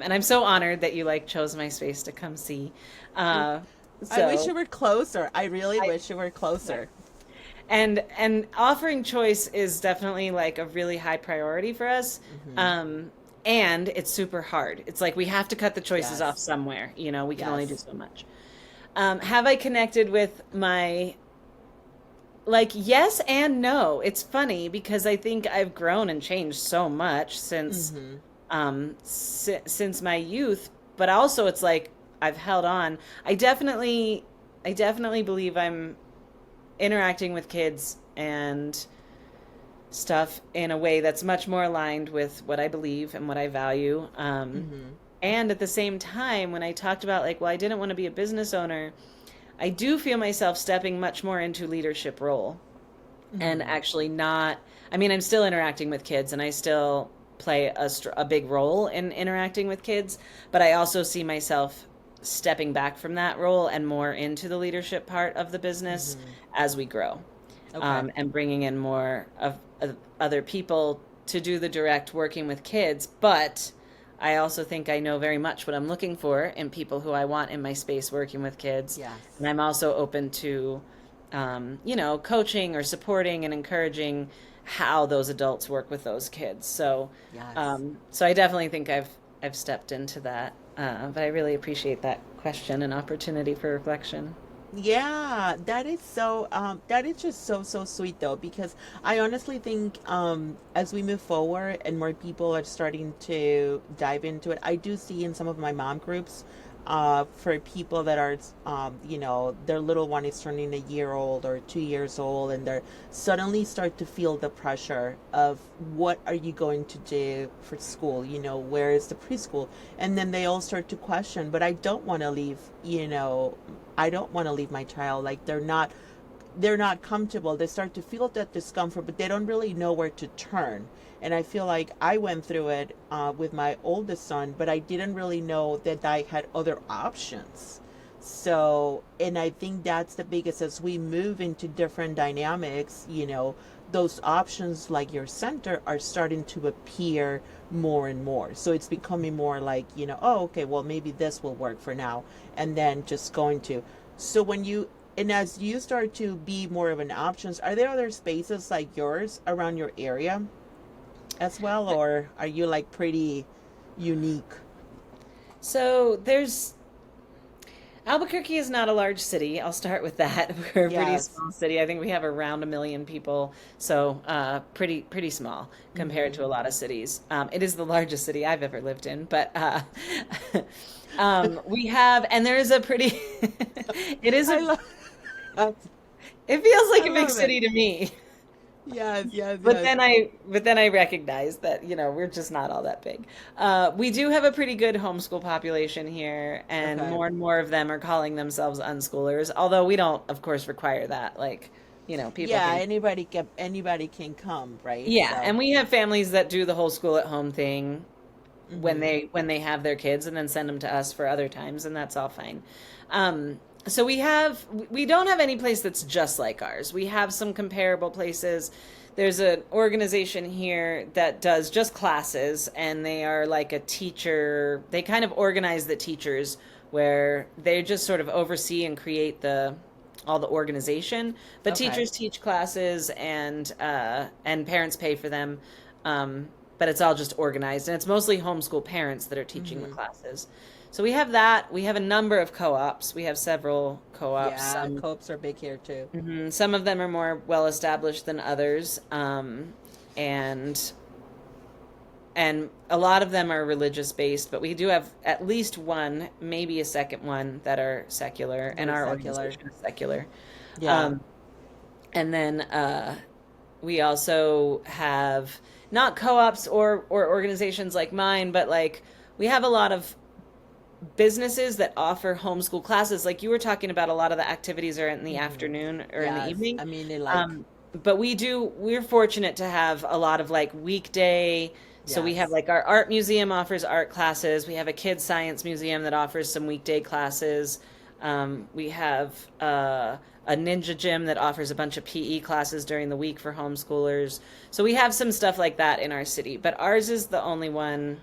And I'm so honored that you like chose my space to come see. Uh, I wish so you were closer. I really I, wish you were yeah. closer. And offering choice is definitely like a really high priority for us. Hmm. Um, and it's super hard. It's like we have to cut the choices off Yes. somewhere. We can only do Yes. so much. Have I connected with my like yes and no. It's funny because I think I've grown and changed so much Hmm. since my youth, but also it's like I've held on. I definitely believe I'm interacting with kids and stuff in a way that's much more aligned with what I believe and what I value. Hmm. And at the same time, when I talked about like, well, I didn't want to be a business owner, I do feel myself stepping much more into leadership role and Hmm. actually not, I mean, I'm still interacting with kids and I still play a big role in interacting with kids, but I also see myself stepping back from that role and more into the leadership part of the business Hmm. as we grow, Okay. and bringing in more of other people to do the direct working with kids. But I also think I know very much what I'm looking for in people who I want in my space working with kids. And Yes. I'm also open to, coaching or supporting and encouraging how those adults work with those kids. Yes. So I definitely think I've stepped into that. But I really appreciate that question and opportunity for reflection. Yeah, that is just so so sweet though, because I honestly think as we move forward and more people are starting to dive into it, I do see in some of my mom groups for people that are, their little one is turning a year old or 2 years old, and they're suddenly start to feel the pressure of what are you going to do for school? Where is the preschool? And then they all start to question, but I don't want to leave, I don't want to leave my child. Like they're not comfortable. They start to feel that discomfort, but they don't really know where to turn. And I feel like I went through it with my oldest son, but I didn't really know that I had other options. So, and I think that's the biggest, as we move into different dynamics, those options like your center are starting to appear more and more. So it's becoming more like, oh, okay, well, maybe this will work for now. And then just going to. So and as you start to be more of an options, are there other spaces like yours around your area as well, or are you like pretty unique? So there's Albuquerque is not a large city. I'll start with that. We're a pretty Yes. small city. I think we have around 1 million people, so pretty small compared Mm-hmm. to a lot of cities. It is the largest city I've ever lived in, but we have, and there is a pretty. It is I a. love It feels like I a big love it. city to me. Yes, yes, But yes. then I recognize that, we're just not all that big. We do have a pretty good homeschool population here, Okay. and more of them are calling themselves unschoolers, although we don't, of course, require that. Like, people Yeah, can. anybody can come, right? Yeah, So, and we have families that do the whole school at home thing when hmm they have their kids and then send them to us for other times, and that's all fine. So we don't have any place that's just like ours. We have some comparable places. There's an organization here that does just classes, and they are like a teacher. They kind of organize the teachers where they just sort of oversee and create the all the organization. But okay. teachers teach classes, and parents pay for them. But it's all just organized, and it's mostly homeschool parents that are teaching the hmm classes. So we have that. We have a number of co-ops. We have several co-ops. Yeah, copes are big here too. Some of them are more well established than others, and a lot of them are religious based. But we do have at least one, maybe a second one, that are secular, and They're our secular. organization is secular. Yeah. Um, and then we also have not co-ops or organizations like mine, but like we have a lot of businesses that offer homeschool classes. Like you were talking about, a lot of the activities are in the hmm afternoon or in the Yes. evening. I mean, they like, Um, but we're fortunate to have a lot of like weekday. So we have yes. like our art museum offers art classes. We have a kids science museum that offers some weekday classes. We have a ninja gym that offers a bunch of PE classes during the week for homeschoolers. So we have some stuff like that in our city, but ours is the only one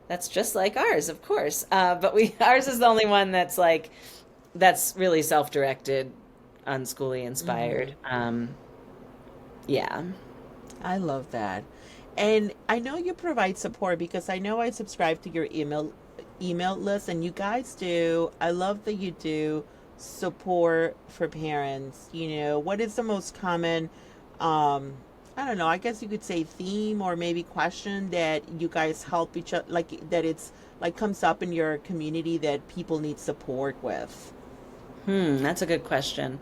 that's just like ours, of course. But we ours is the only one that's really self-directed, unschooly hmm inspired. Yeah. I love that. And I know you provide support because I know I subscribe to your email list, and you guys do. I love that you do support for parents. What is the most common um I don't know, I guess you could say theme or maybe question that you guys help each other, like that it's like comes up in your community that people need support with. That's a good question.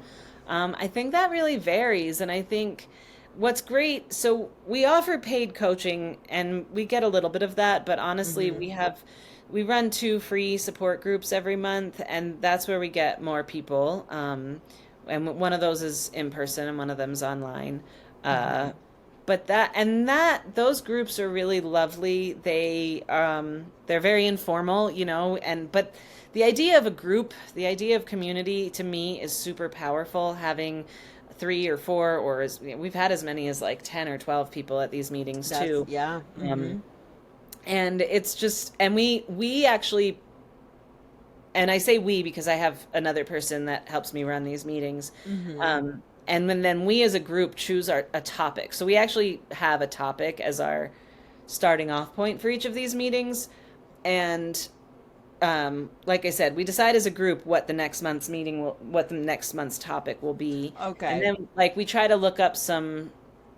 I think that really varies, and I think what's great. So we offer paid coaching, and we get a little bit of that, but honestly, Mhm. we run 2 free support groups every month, and that's where we get more people. And one of those is in person, and one of them's online. Uh, Mhm. but those groups are really lovely. They're very informal, and but the idea of a group, the idea of community, to me is super powerful. Having 3 or 4, or we've had as many as like 10 or 12 people at these meetings That's, too. yeah. Um, Mhm. and it's just, and we actually, and I say we because I have another person that helps me run these meetings. Mhm. And then we as a group choose a topic. So we actually have a topic as our starting off point for each of these meetings. And like I said, we decide as a group what the next month's topic will be. And Okay. then like we try to look up some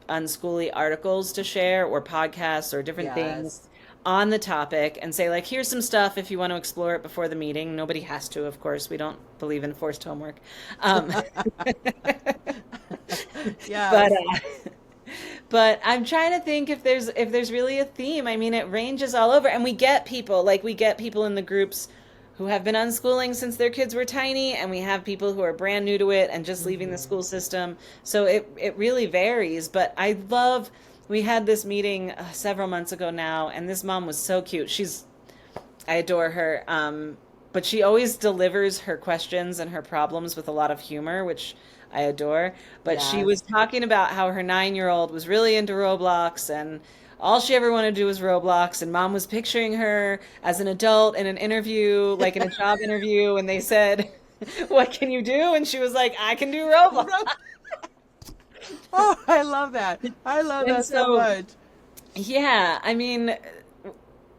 unschooly articles to share, or podcasts, or different things. Yes. on the topic and say, like, here's some stuff if you want to explore it before the meeting. Nobody has to, of course. We don't believe in forced homework. Um, but Yes. but I'm trying to think if there's really a theme. I mean, it ranges all over, and we get people in the groups who have been unschooling since their kids were tiny, and we have people who are brand new to it and just leaving the school system. So it really varies. But we had this meeting several months ago now, and this mom was so cute. I adore her. But she always delivers her questions and her problems with a lot of humor, which I adore. But she was Yes. talking about how her 9-year-old was really into Roblox, and all she ever wanted to do was Roblox. And mom was picturing her as an adult in an interview, like in a job interview, and they said, "What can you do?" And she was like, "I can do Roblox." Oh, I love that. I love And that so so, much. yeah, I mean,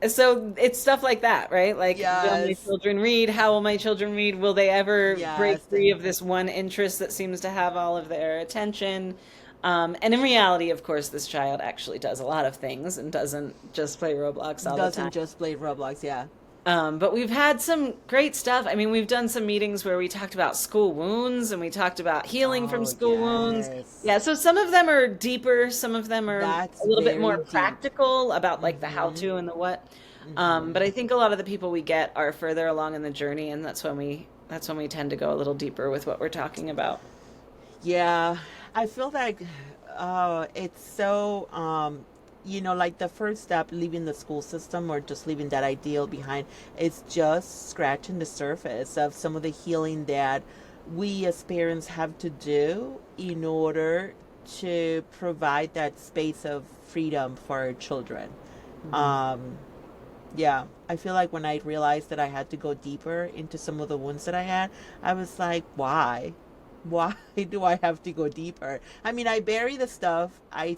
so it's stuff like that, right? Like, will my Yes. children read? How will my children read? Will they ever break Yes. free of this one interest that seems to have all of their attention? And in reality, of course, this child actually does a lot of things and doesn't just play Roblox all the Doesn't time. just play Roblox. Yeah. But we've had some great stuff. I mean, we've done some meetings where we talked about school wounds and we talked about healing from Oh, school wounds. yes. Yeah, so some of them are deeper, some of them are That's a little bit more very deep. practical about like the how Mm-hmm. to and the what. Mm-hmm. But I think a lot of the people we get are further along in the journey, and that's when we tend to go a little deeper with what we're talking about. Yeah, I feel like it's so like the first step leaving the school system or just leaving that ideal behind is just scratching the surface of some of the healing that we as parents have to do in order to provide that space of freedom for our children. Mhm. Um, yeah, I feel like when I realized that I had to go deeper into some of the wounds that I had, I was like, why? Why do I have to go deeper? I mean, I bury the stuff. I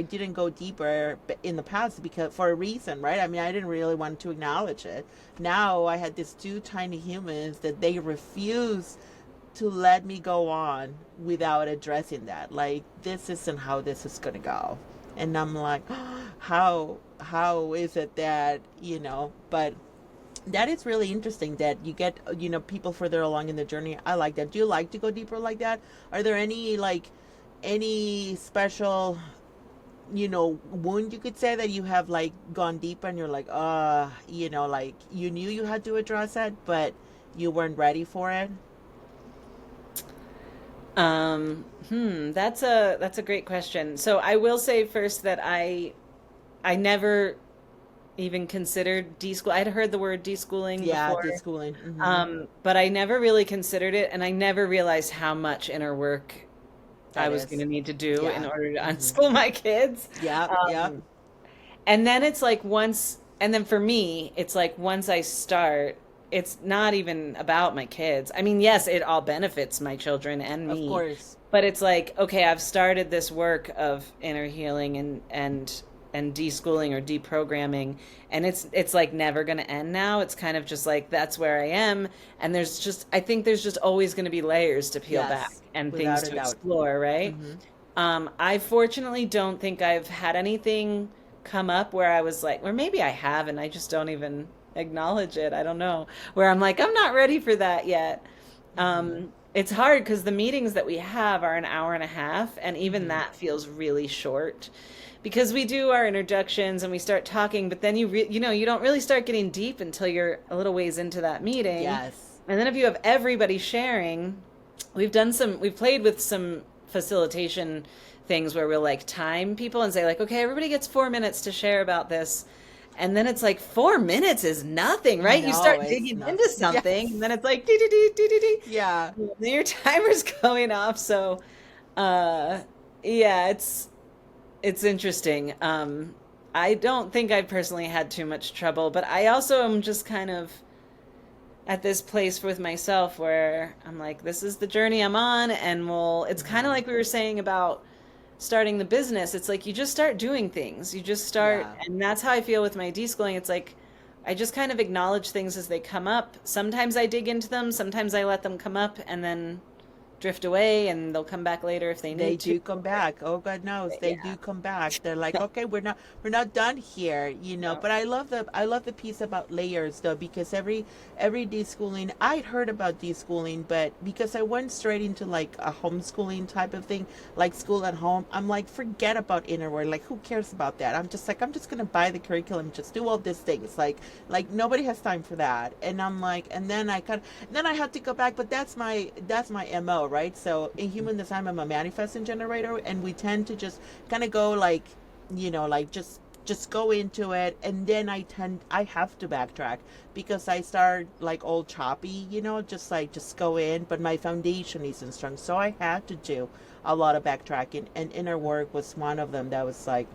didn't go deeper in the past because for a reason, right? I mean, I didn't really want to acknowledge it. Now I had these two tiny humans that they refuse to let me go on without addressing that. Like, this isn't how this is going to go. And I'm like, how is it that, but that is really interesting that you get, people further along in the journey. I like that. Do you like to go deeper like that? Are there any special, wound you could say that you have like gone deeper and you're like, like you knew you had to address it, but you weren't ready for it? That's a great question. So I will say first that I never even considered deschool. I'd heard the word deschooling Yeah, before, deschooling. Mm-hmm. but I never really considered it, and I never realized how much inner work I That was going to is. need to do in Yeah. order to Mm-hmm. unschool my kids. Yep, yep. Um, and then it's like and then for me, it's like once I start, it's not even about my kids. I mean, yes, it all benefits my children and Of me, course. but it's like, okay, I've started this work of inner healing and deschooling or deprogramming, and it's like never going to end now. It's kind of just like that's where I am, and I think there's just always going to be layers to peel back Yes, and things without a to doubt. explore, right? Mm-hmm. I fortunately don't think I've had anything come up where I was like, or maybe I have, and I just don't even acknowledge it. I don't know. Where I'm like, I'm not ready for that yet. Mm-hmm. It's hard because the meetings that we have are an hour and a half, and even Mm-hmm. that feels really short because we do our introductions and we start talking, but then you don't really start getting deep until you're a little ways into that meeting. Yes. And then if you have everybody sharing, we've played with some facilitation things where we'll like time people and say like, okay, everybody gets 4 minutes to share about this. And then it's like 4 minutes is nothing, right? You No, start it's digging not. into something, and Yes. then it's like dee dee dee dee dee dee. Yeah. Then your timer's going off. So, uh, yeah, it's interesting. I don't think I personally had too much trouble, but I also am just kind of at this place with myself where I'm like, this is the journey I'm on, and it's kind of Mm-hmm. like we were saying about starting the business. It's like you just start doing things. You just start, Yeah. and that's how I feel with my deschooling. It's like I just kind of acknowledge things as they come up. Sometimes I dig into them, sometimes I let them come up and then drift away and they'll come back later if they They need to. do come back. Oh God knows they Yeah. do come back. They're like, okay, we're not done here, No. But I love the piece about layers though, because every deschooling I'd heard about deschooling, but because I went straight into like a homeschooling type of thing, like school at home, I'm like, forget about inner work. Like, who cares about that? I'm just gonna buy the curriculum, just do all these things. Like nobody has time for that. And I'm like, and then then I had to go back, but that's my MO, right? So in human design, I'm a manifesting generator, and we tend to just kind of go like, like just go into it, and then I have to backtrack because I start like all choppy, just go in, but my foundation isn't strong, so I had to do a lot of backtracking, and inner work was one of them. That was like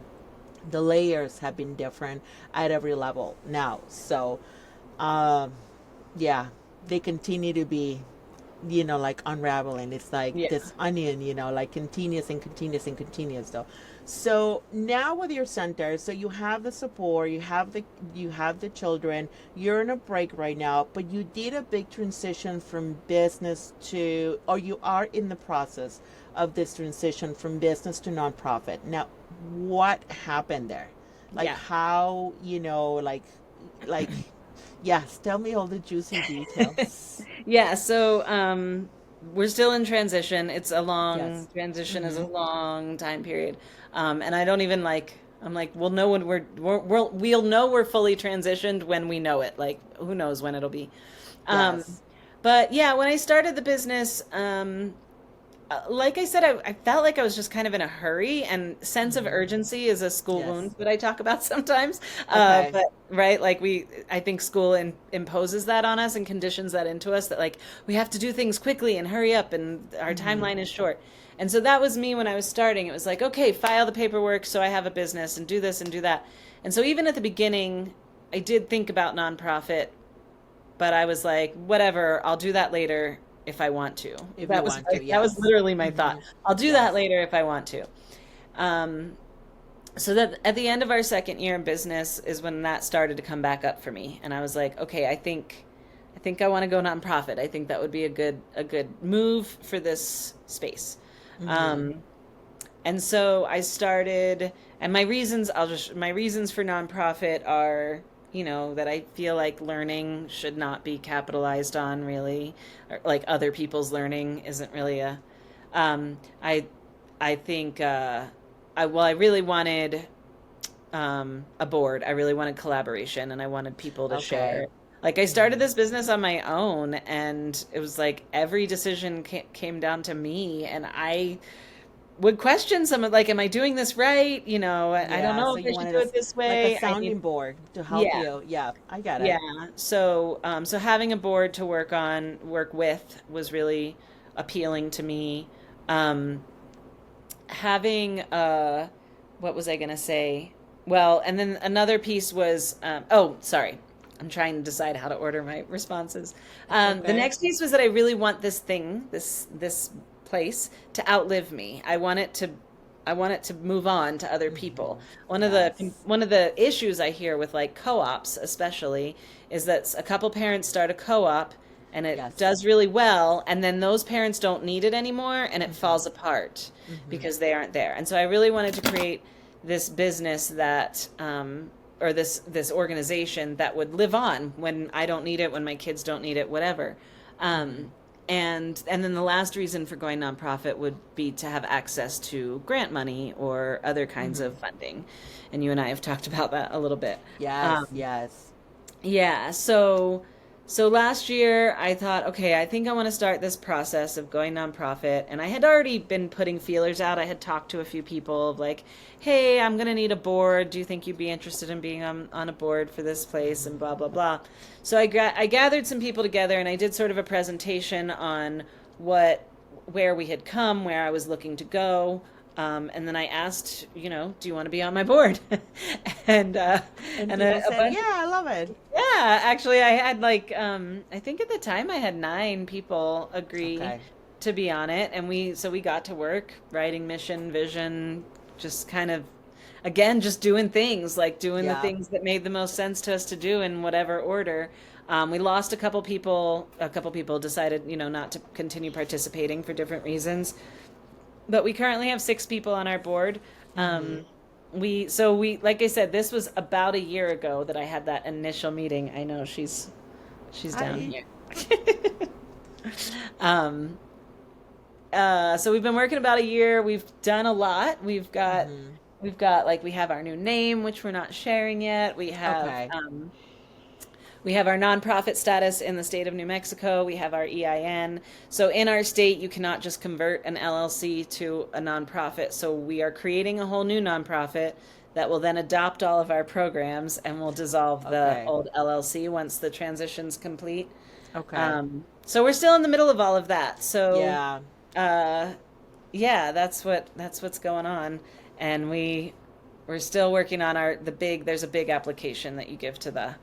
the layers have been different at every level now. So um yeah, they continue to be, like unraveling. It's like Yeah. this onion, like continuous and continuous and continuous though. So now with your center, so you have the support, you have the children, you're in a break right now, but you did a big transition from business to, or you are in the process of this transition from business to nonprofit. Now, what happened there? Like Yeah. how, like yes, tell me all the juicy details. Yeah, so we're still in transition. It's a long Yes. transition is a Mm-hmm. long time period. And I don't even like I'm like, we'll know when we'll know we're fully transitioned when we know it. Like, who knows when it'll be. Um, Yes. but yeah, when I started the business, like I said, I felt like I was just kind of in a hurry, and sense of Mm-hmm. urgency is a school wound Yes. that I talk about sometimes. Okay. But right, like I think school imposes that on us and conditions that into us that like we have to do things quickly and hurry up, and our Mm-hmm. timeline is short. And so that was me when I was starting. It was like, okay, file the paperwork so I have a business and do this and do that. And so even at the beginning, I did think about nonprofit, but I was like, whatever, I'll do that later if I want to. If you want to, That was yes. literally my thought. Mm-hmm. I'll do that Yes. later if I want to. Um, so that at the end of our second year in business is when that started to come back up for me, and I was like, okay, I think I want to go nonprofit. I think that would be a good move for this space. Mm-hmm. Um, and so I started, and my reasons for nonprofit are, that I feel like learning should not be capitalized on really, or like other people's learning isn't really I, I think, I really wanted, a board. I really wanted collaboration, and I wanted people to Okay. share. Like I started Mm-hmm. this business on my own, and it was like every decision came down to me, and I would question some of like, am I doing this right? I don't Yeah. know So if you I should wanted do it this like a way. I need, sounding board to help yeah, you. Yeah, I get yeah. it. So having a board to work with was really appealing to me. Um, having what was I gonna say? Well, and then another piece was, oh, sorry. I'm trying to decide how to order my responses. It's The okay. next piece was that I really want this place to outlive me. I want it to move on to other people. Mm-hmm. One of the Yes. one of the issues I hear with like co-ops especially is that a couple parents start a co-op and it Yes. does really well, and then those parents don't need it anymore and it Mm-hmm. falls apart Mm-hmm. because they aren't there. And so I really wanted to create this business that or this organization that would live on when I don't need it, when my kids don't need it, whatever. Mm-hmm. Um, and then the last reason for going nonprofit would be to have access to grant money or other kinds Mm-hmm. of funding. And you and I have talked about that a little bit. Yes. Um, Yes. yeah, so last year I thought, okay, I think I want to start this process of going nonprofit, and I had already been putting feelers out. I had talked to a few people of like, hey, I'm gonna need a board. Do you think you'd be interested in being on a board for this place and blah blah blah. So I gathered some people together and I did sort of a presentation on where we had come, where I was looking to go. And then I asked, do you want to be on my board? and uh, And and people a said, bunch "Yeah, I love it." yeah, actually, I had like, I think at the time I had 9 people agree Okay. to be on it, and we got to work writing mission, vision, just kind of, again, just doing things, like doing the Yeah. things that made the most sense to us to do in whatever order. We lost a couple people. A couple people decided, not to continue participating for different reasons. But we currently have 6 people on our board. Mm-hmm. Like I said, this was about a year ago that I had that initial meeting. I know she's down I here. um, so we've been working about a year. We've done a lot. mm-hmm. We have our new name, which we're not sharing yet. Okay. We have our nonprofit status in the state of New Mexico. We have our EIN. So in our state, you cannot just convert an LLC to a nonprofit. So we are creating a whole new nonprofit that will then adopt all of our programs and will dissolve the Okay. old LLC once the transition's complete. Okay. So we're still in the middle of all of that. So Yeah. uh, yeah, that's what's going on, and we're still working on there's a big application that you give to the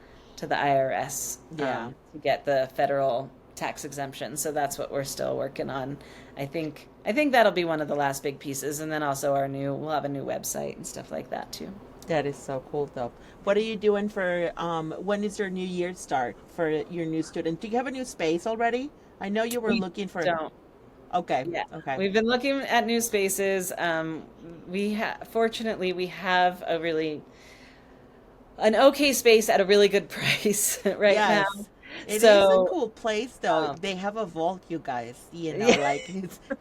IRS Yeah. to get the federal tax exemption. So that's what we're still working on. I think that'll be one of the last big pieces, and then also we'll have a new website and stuff like that too. That is so cool, though. What are you doing for, when is your new year start for your new student? Do you have a new space already? I know you were We looking for, don't. okay, Yeah, okay. we've been looking at new spaces. Fortunately, we have an okay space at a really good price right now. Yes. It is a So, cool place, though. um, They have a vault, you guys. yeah, Like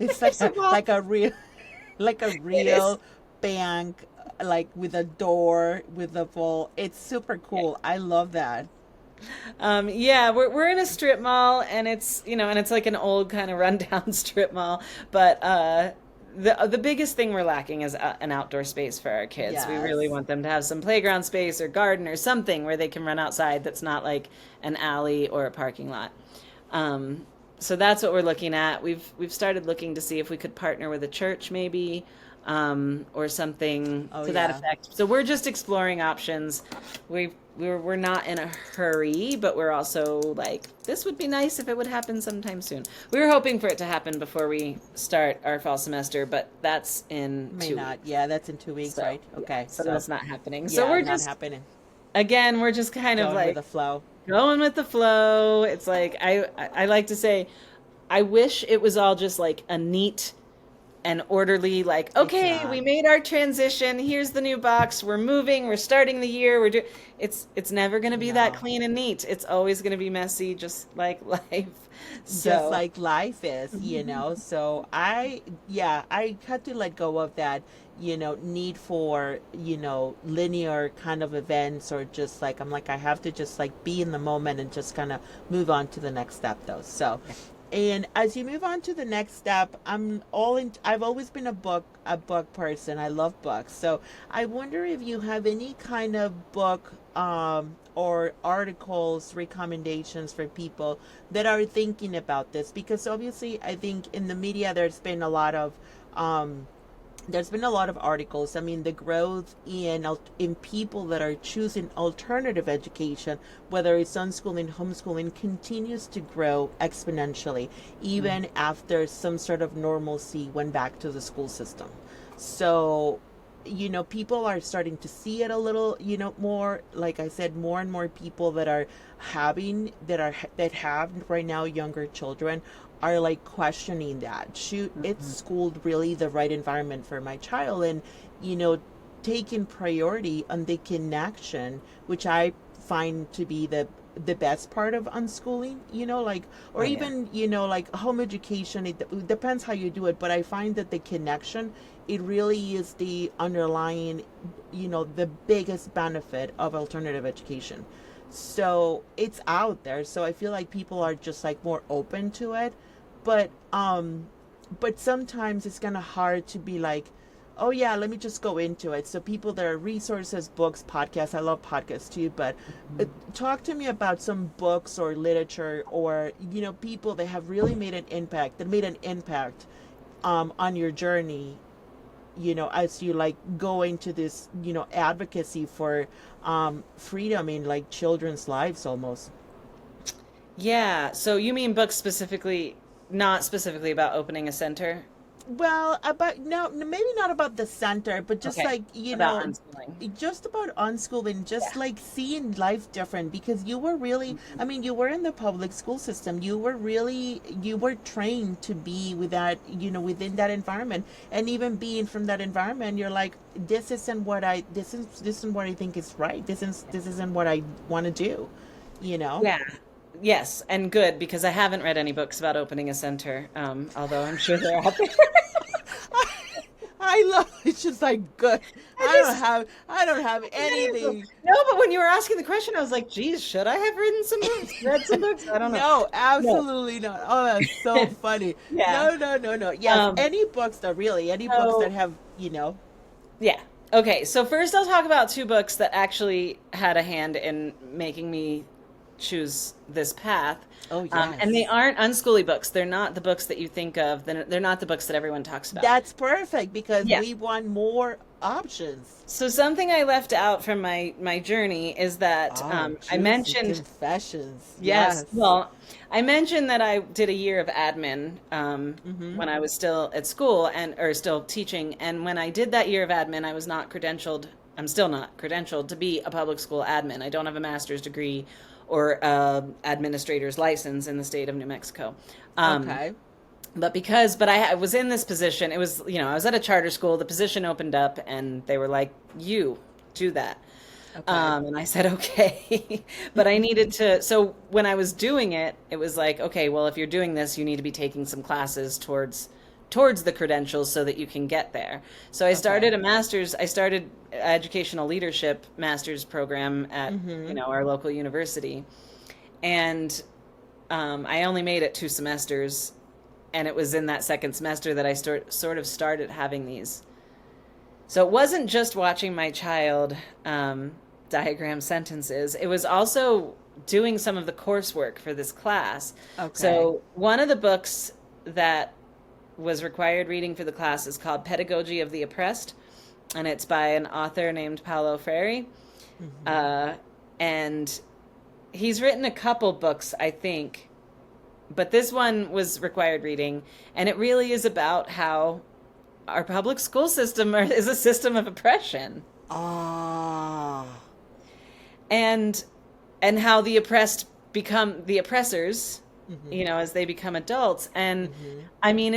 it's there's a lot. like a real like a It is. real bank, like with a door with a vault. It's super Yeah. cool. I love that. Yeah, we're in a strip mall, and it's like an old kind of rundown strip mall. But the biggest thing we're lacking is an outdoor space for our kids. We really Yes. want them to have some playground space or garden or something where they can run outside that's not like an alley or a parking lot. Um, so that's what we're looking at. We've started looking to see if we could partner with a church maybe, or something Oh to that yeah. effect. So we're just exploring options. We're not in a hurry, but we're also like, this would be nice if it would happen sometime soon. We were hoping for it to happen before we start our fall semester, but that's in May two not. weeks. Yeah, that's in 2 weeks, So right? yeah, Okay. so So that's not happening. So yeah, we're not just happening. again, we're just kind of Going with like the flow. going with the flow. It's like I like to say, I wish it was all just like a neat and orderly, like, It's okay, not. we made our transition, here's the new box, we're moving, we're starting the year, we're doing it's never going to be that No. clean and neat. It's always going to be messy, just like life. Just So like life is. So yeah, I had to let go of that, need for, linear kind of events, or just like, I'm like, I have to just like be in the moment and just kind of move on to the next step, though. So, and as you move on to the next step, I've always been a book person. I love books. So I wonder if you have any kind of book, or articles, recommendations for people that are thinking about this, because obviously I think in the media um, there's been a lot of articles. I mean, the growth in people that are choosing alternative education, whether it's unschooling, homeschooling, continues to grow exponentially, even after some sort of normalcy went back to the school system. So, people are starting to see it a little, more. Like I said, more and more people that have right now younger children are like questioning that. Should it's mhm. school really the right environment for my child? And, you know, taking priority on the connection, which I find to be the best part of unschooling, like, or Oh yeah. even, like home education. It depends how you do it, but I find that the connection, it really is the underlying, the biggest benefit of alternative education. So it's out there. So I feel like people are just like more open to it. But sometimes it's kind of hard to be like, oh yeah, let me just go into it. So people, there are resources, books, podcasts. I love podcasts too. But talk to me about some books or literature, or people that have really made an impact on your journey, as you like go into this, advocacy for freedom in like children's lives almost. Yeah, so you mean books specifically, not specifically about opening a center? Well, about no, maybe not about the center, but just Okay. like, About unschooling. just about unschooling, just Yeah. like seeing life different because you were really, Mhm. I mean, you were in the public school system. You were trained to be with that, within that environment. And even being from that environment, you're like, this isn't what I think is right. This isn't what I want to do, you know? Yeah. Yes, and good because I haven't read any books about opening a center, although I'm sure they're out there. I love it's just like good. I just I don't have Any of them. anything. No, but when you were asking the question, I was like, geez, should I have written some books, read some books? I don't know. No, No. absolutely not. Oh, that's so funny. Yeah. No, no, no, no. Yes, Um, any books that so have, yeah. Okay, so first I'll talk about two books that actually had a hand in making me choose this path. oh And they yes. aren't unschooly books. They're not the books that you think of. They're not the books that everyone talks about. That's perfect because Yeah. we want more options. So something I left out from my journey is that Oh, I juicy mentioned. confessions. Yes. Yes. Well, I mentioned that I did a year of admin Mm-hmm. when I was still at school and or still teaching. And when I did that year of admin, I was not credentialed. I'm still not credentialed to be a public school admin. I don't have a master's degree or administrator's license in the state of New Mexico. Um, Okay. but I was in this position. It was, I was at a charter school. The position opened up and they were like, you do that. Okay. And I said, okay. But I needed to, so when I was doing it, it was like, okay, well, if you're doing this, you need to be taking some classes towards the credentials so that you can get there. So Okay. I started educational leadership master's program at, Mm-hmm. our local university. And I only made it 2 semesters. And it was in that second semester that I sort of started having these. So it wasn't just watching my child diagram sentences, it was also doing some of the coursework for this class. Okay. So one of the books that was required reading for the class is called Pedagogy of the Oppressed, and it's by an author named Paulo Freire. Mm-hmm. Uh, and he's written a couple books, I think, but this one was required reading, and it really is about how our public school system is a system of oppression, Ah. and how the oppressed become the oppressors, Mm-hmm. as they become adults. And Mm-hmm. I mean,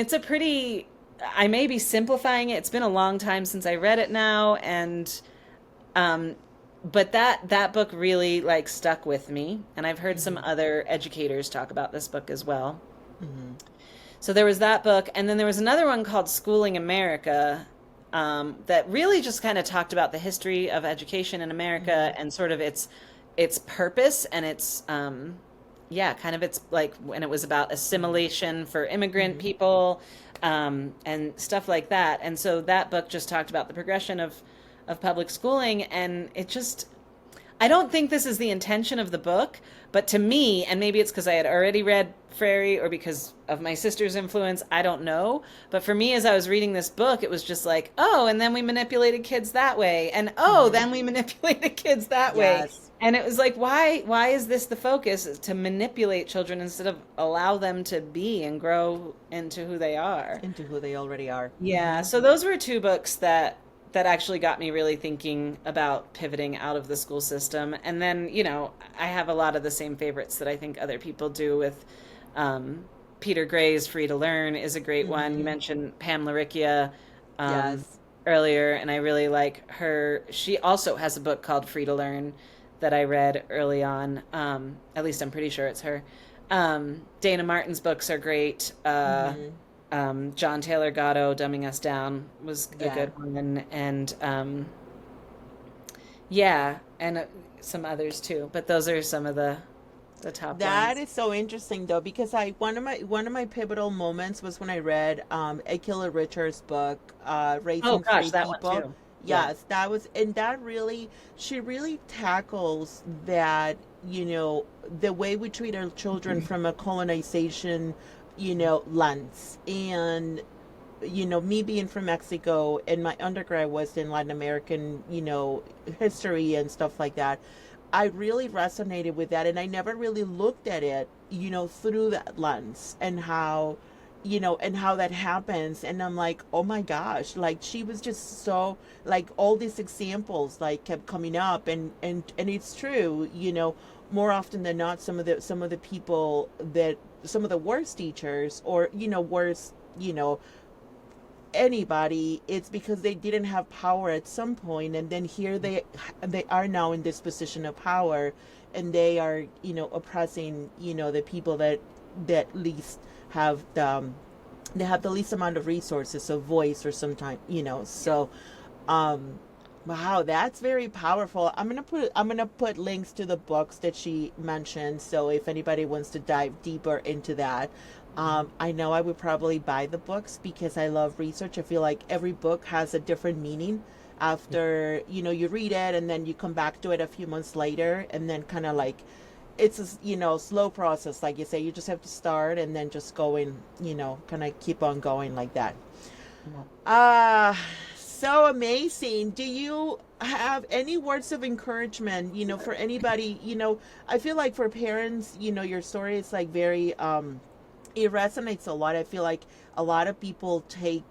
I may be simplifying it. It's been a long time since I read it now, and um, but that book really like stuck with me, and I've heard some Mm-hmm. other educators talk about this book as well. Mm-hmm. So there was that book, and then there was another one called Schooling America, that really just kind of talked about the history of education in Mm-hmm. America and sort of its purpose and its yeah, kind of its like when it was about assimilation for immigrant Mm-hmm. people, and stuff like that. And so that book just talked about the progression of public schooling, and it just I don't think this is the intention of the book, but to me, and maybe it's because I had already read Frary or because of my sister's influence, I don't know. But for me, as I was reading this book, it was just like, oh, and then we manipulated kids that way, and oh, Mm-hmm. then we manipulated kids that way. Yes. And it was like, why is this the focus? Is to manipulate children instead of allow them to be and grow into who they are. Into who they already are. Yeah, Mm-hmm. so those were two books that actually got me really thinking about pivoting out of the school system. And then, I have a lot of the same favorites that I think other people do with um, Peter Gray's Free to Learn is a great one. You Mm-hmm. mentioned Pam Laricchia Yes. earlier, and I really like her. She also has a book called Free to Learn that I read early on. At least I'm pretty sure it's her. Dana Martin's books are great. Mm-hmm. John Taylor Gatto, Dumbing Us Down was a Yeah. good one, and yeah, and some others too. But those are some of the top That ones. is so interesting though because I one of my pivotal moments was when I read Akila Richards' book Oh Raising gosh, Free that one People. too. Yeah. Yes, that was and that really she really tackles that, the way we treat our children from a colonization, lens. And me being from Mexico and my undergrad was in Latin American, history and stuff like that. I really resonated with that, and I never really looked at it, through that lens and how, and how that happens. And I'm like, oh my gosh, like she was just so, like, all these examples like kept coming up. And it's true, more often than not, some of the people that, some of the worst teachers, or worst, anybody, it's because they didn't have power at some point, and then here they are now in this position of power, and they are, oppressing, the people that least have they have the least amount of resources of voice, or sometimes, so wow, that's very powerful. I'm gonna put links to the books that she mentioned, so if anybody wants to dive deeper into that. I know I would probably buy the books because I love research. I feel like every book has a different meaning after, you read it, and then you come back to it a few months later, and then kind of like it's a, slow process. Like you say, you just have to start and then just go in, kind of keep on going like that. So amazing. Do you have any words of encouragement, for anybody? I feel like for parents, your story is like very, it resonates a lot. I feel like a lot of people take,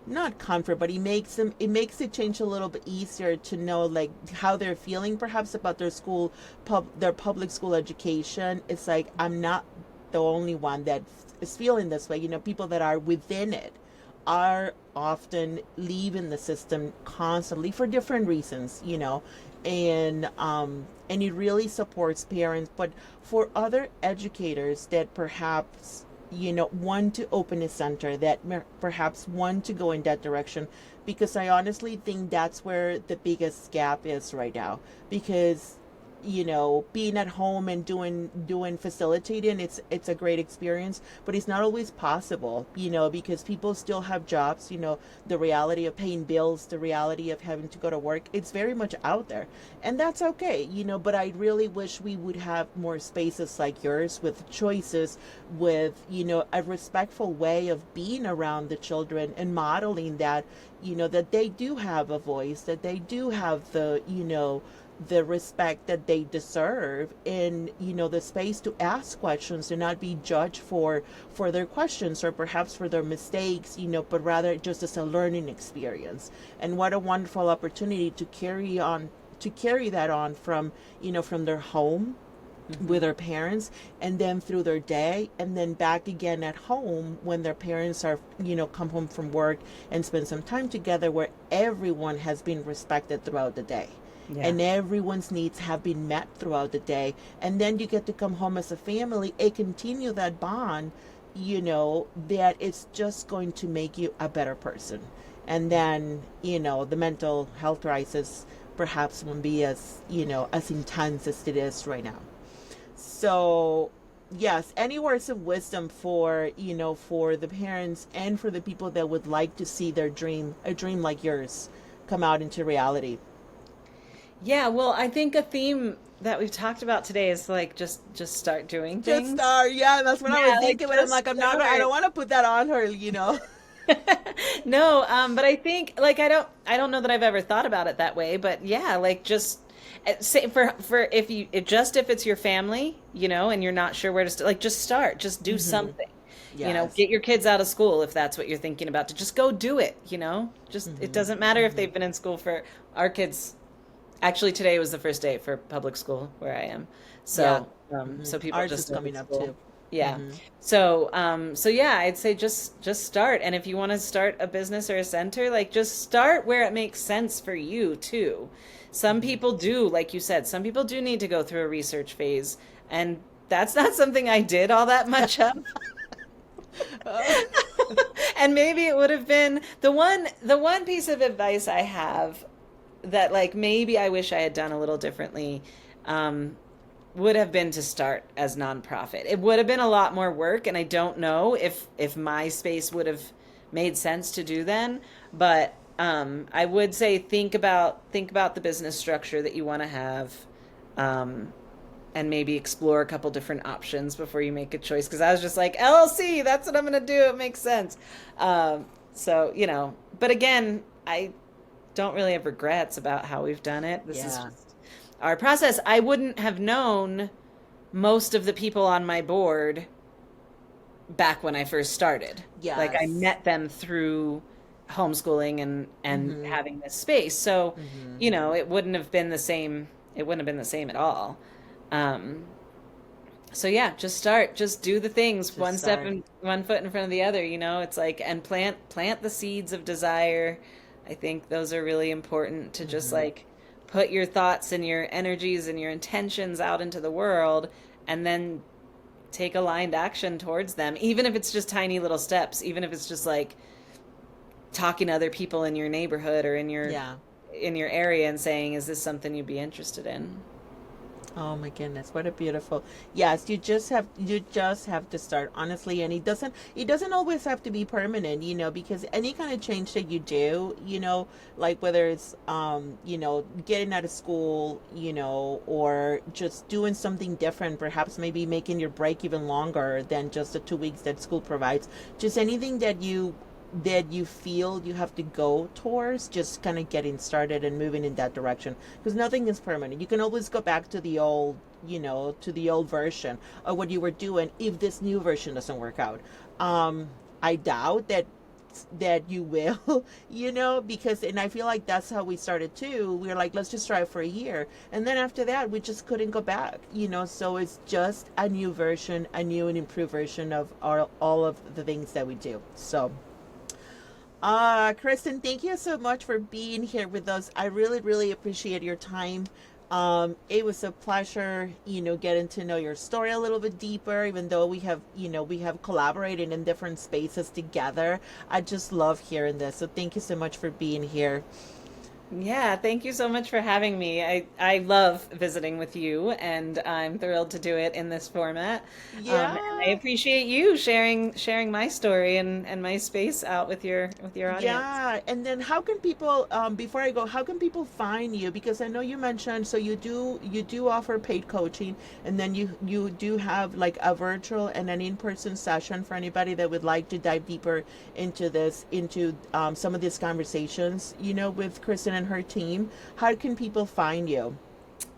not comfort, but it makes it change a little bit easier to know like how they're feeling perhaps about their public school education. It's like, I'm not the only one that is feeling this way. People that are within it are often leaving the system constantly for different reasons, and it really supports parents. But for other educators that perhaps, want to open a center, that perhaps want to go in that direction, because I honestly think that's where the biggest gap is right now. Because being at home and doing facilitating, it's a great experience, but it's not always possible, because people still have jobs. The reality of paying bills, the reality of having to go to work, it's very much out there, and that's okay. But I really wish we would have more spaces like yours, with choices, with a respectful way of being around the children, and modeling that, that they do have a voice, that they do have the respect that they deserve, in the space to ask questions, to not be judged for their questions, or perhaps for their mistakes, but rather just as a learning experience. And what a wonderful opportunity to carry that on from from their home, with their parents, and then through their day, and then back again at home when their parents are, come home from work, and spend some time together, where everyone has been respected throughout the day. Yeah. And everyone's needs have been met throughout the day. And then you get to come home as a family and continue that bond, that it's just going to make you a better person. And then, the mental health crisis perhaps won't be as intense as it is right now. So, yes, any words of wisdom for the parents, and for the people that would like to see a dream like yours, come out into reality? Yeah, well, I think a theme that we've talked about today is like just start doing Just things. start. Yeah, that's what I Yeah, was like thinking. But I'm just like, I don't start. want to put that on her. No, but I think like I don't know that I've ever thought about it that way, but yeah, like just say for if it's your family, and you're not sure where to start, like just start, just do Mm-hmm. something. Yes. Get your kids out of school if that's what you're thinking about, to just go do it, Just it Mm-hmm. doesn't matter if Mm-hmm. they've been in school for our kids. Actually, today was the first day for public school where I am. Yeah. So, Mm-hmm. so people Ours just is started coming up school. too. Yeah. Mm-hmm. So yeah, I'd say just start. And if you want to start a business or a center, like just start where it makes sense for you too. Some Mm-hmm. people do, like you said, some people do need to go through a research phase, and that's not something I did all that much of. And maybe it would have been the one piece of advice I have that like maybe I wish I had done a little differently, um, would have been to start as nonprofit. It would have been a lot more work, and I don't know if my space would have made sense to do then. But I would say think about the business structure that you want to have, um, and maybe explore a couple different options before you make a choice. Because I was just like LLC, that's what I'm gonna do. It makes sense. So. But again, I don't really have regrets about how we've done it. This is Yeah. just our process. I wouldn't have known most of the people on my board back when I first started. Like I Yes. met them through homeschooling and Mm-hmm. having this space. So, Mm-hmm. it wouldn't have been the same. It wouldn't have been the same at all. Um, so yeah, just start, just do the things Just one step start. and one foot in front of the other, it's like, and plant the seeds of desire. I think those are really important to just Mm-hmm. like put your thoughts and your energies and your intentions out into the world and then take aligned action towards them, even if it's just tiny little steps, even if it's just like talking to other people in your neighborhood or Yeah. in your area and saying, is this something you'd be interested in? Oh my goodness, what a beautiful. Yes, you just have to start honestly, and it doesn't always have to be permanent, because any kind of change that you do, like whether it's getting out of school, or just doing something different, perhaps maybe making your break even longer than just the 2 weeks that school provides. Just anything that you feel you have to go towards, just kind of getting started and moving in that direction, because nothing is permanent. You can always go back to the old, to the old version of what you were doing if this new version doesn't work out. I doubt that you will, because, and I feel like that's how we started too. We were like, let's just try it for a year, and then after that we just couldn't go back, so it's just a new version, a new and improved version of all of the things that we do. So Kristen, thank you so much for being here with us. I really, really appreciate your time. It was a pleasure, getting to know your story a little bit deeper, even though we have collaborated in different spaces together. I just love hearing this. So thank you so much for being here. Yeah, thank you so much for having me. I love visiting with you, and I'm thrilled to do it in this format. And I Yeah. appreciate you sharing my story and my space out with your audience. Yeah, and then how can people, before I go, how can people find you? Because I know you mentioned, so you do offer paid coaching, and then you do have like a virtual and an in-person session for anybody that would like to dive deeper into this, into some of these conversations, with Kristen and her team. How can people find you?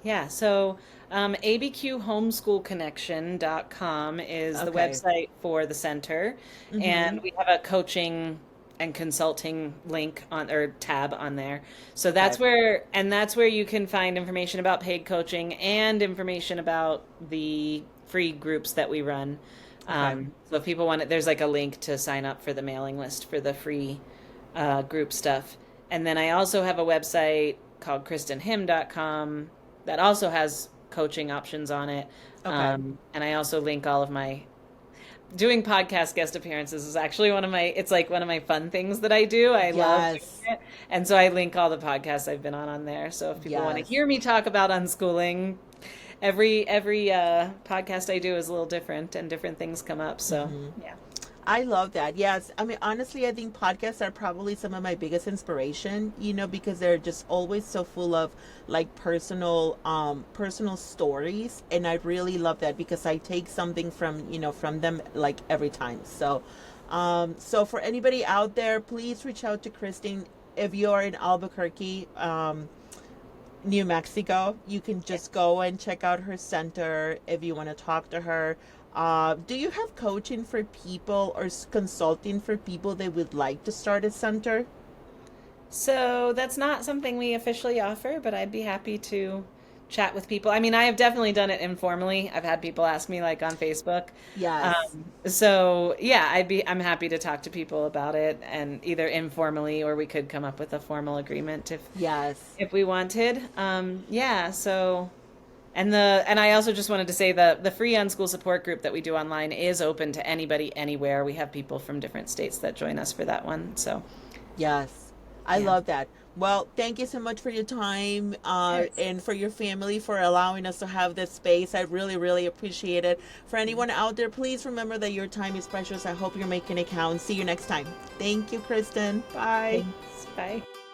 Yeah, so abqhomeschoolconnection.com is the Okay. website for the center, Mm-hmm. and we have a coaching and consulting link on or tab on there. So Okay. that's where you can find information about paid coaching and information about the free groups that we run. Okay. So if people want it, there's like a link to sign up for the mailing list for the free group stuff. And then I also have a website called kristenhim.com that also has coaching options on it. Okay. And I also link all of my doing podcast guest appearances is actually it's like one of my fun things that I do. I love doing Yes. it. And so I link all the podcasts I've been on there. So if people want to Yes. hear me talk about unschooling, every podcast I do is a little different and different things come up. So Mm-hmm. yeah. I love that. Yes. I mean, honestly, I think podcasts are probably some of my biggest inspiration, because they're just always so full of like personal stories. And I really love that because I take something from them like every time. So for anybody out there, please reach out to Christine. If you're in Albuquerque, New Mexico, you can just go and check out her center if you want to talk to her. Do you have coaching for people or consulting for people that would like to start a center? So that's not something we officially offer, but I'd be happy to chat with people. I mean, I have definitely done it informally. I've had people ask me like on Facebook. Yes. So yeah, I'm happy to talk to people about it and either informally or we could come up with a formal agreement Yes. if we wanted. Yeah, so and I also just wanted to say the free unschool support group that we do online is open to anybody anywhere. We have people from different states that join us for that one. So, Yes. I yeah. love that. Well, thank you so much for your time, Yes. and for your family for allowing us to have this space. I really, really appreciate it. For anyone out there, please remember that your time is precious. I hope you're making it count. See you next time. Thank you, Kristen. Bye. Thanks. Bye.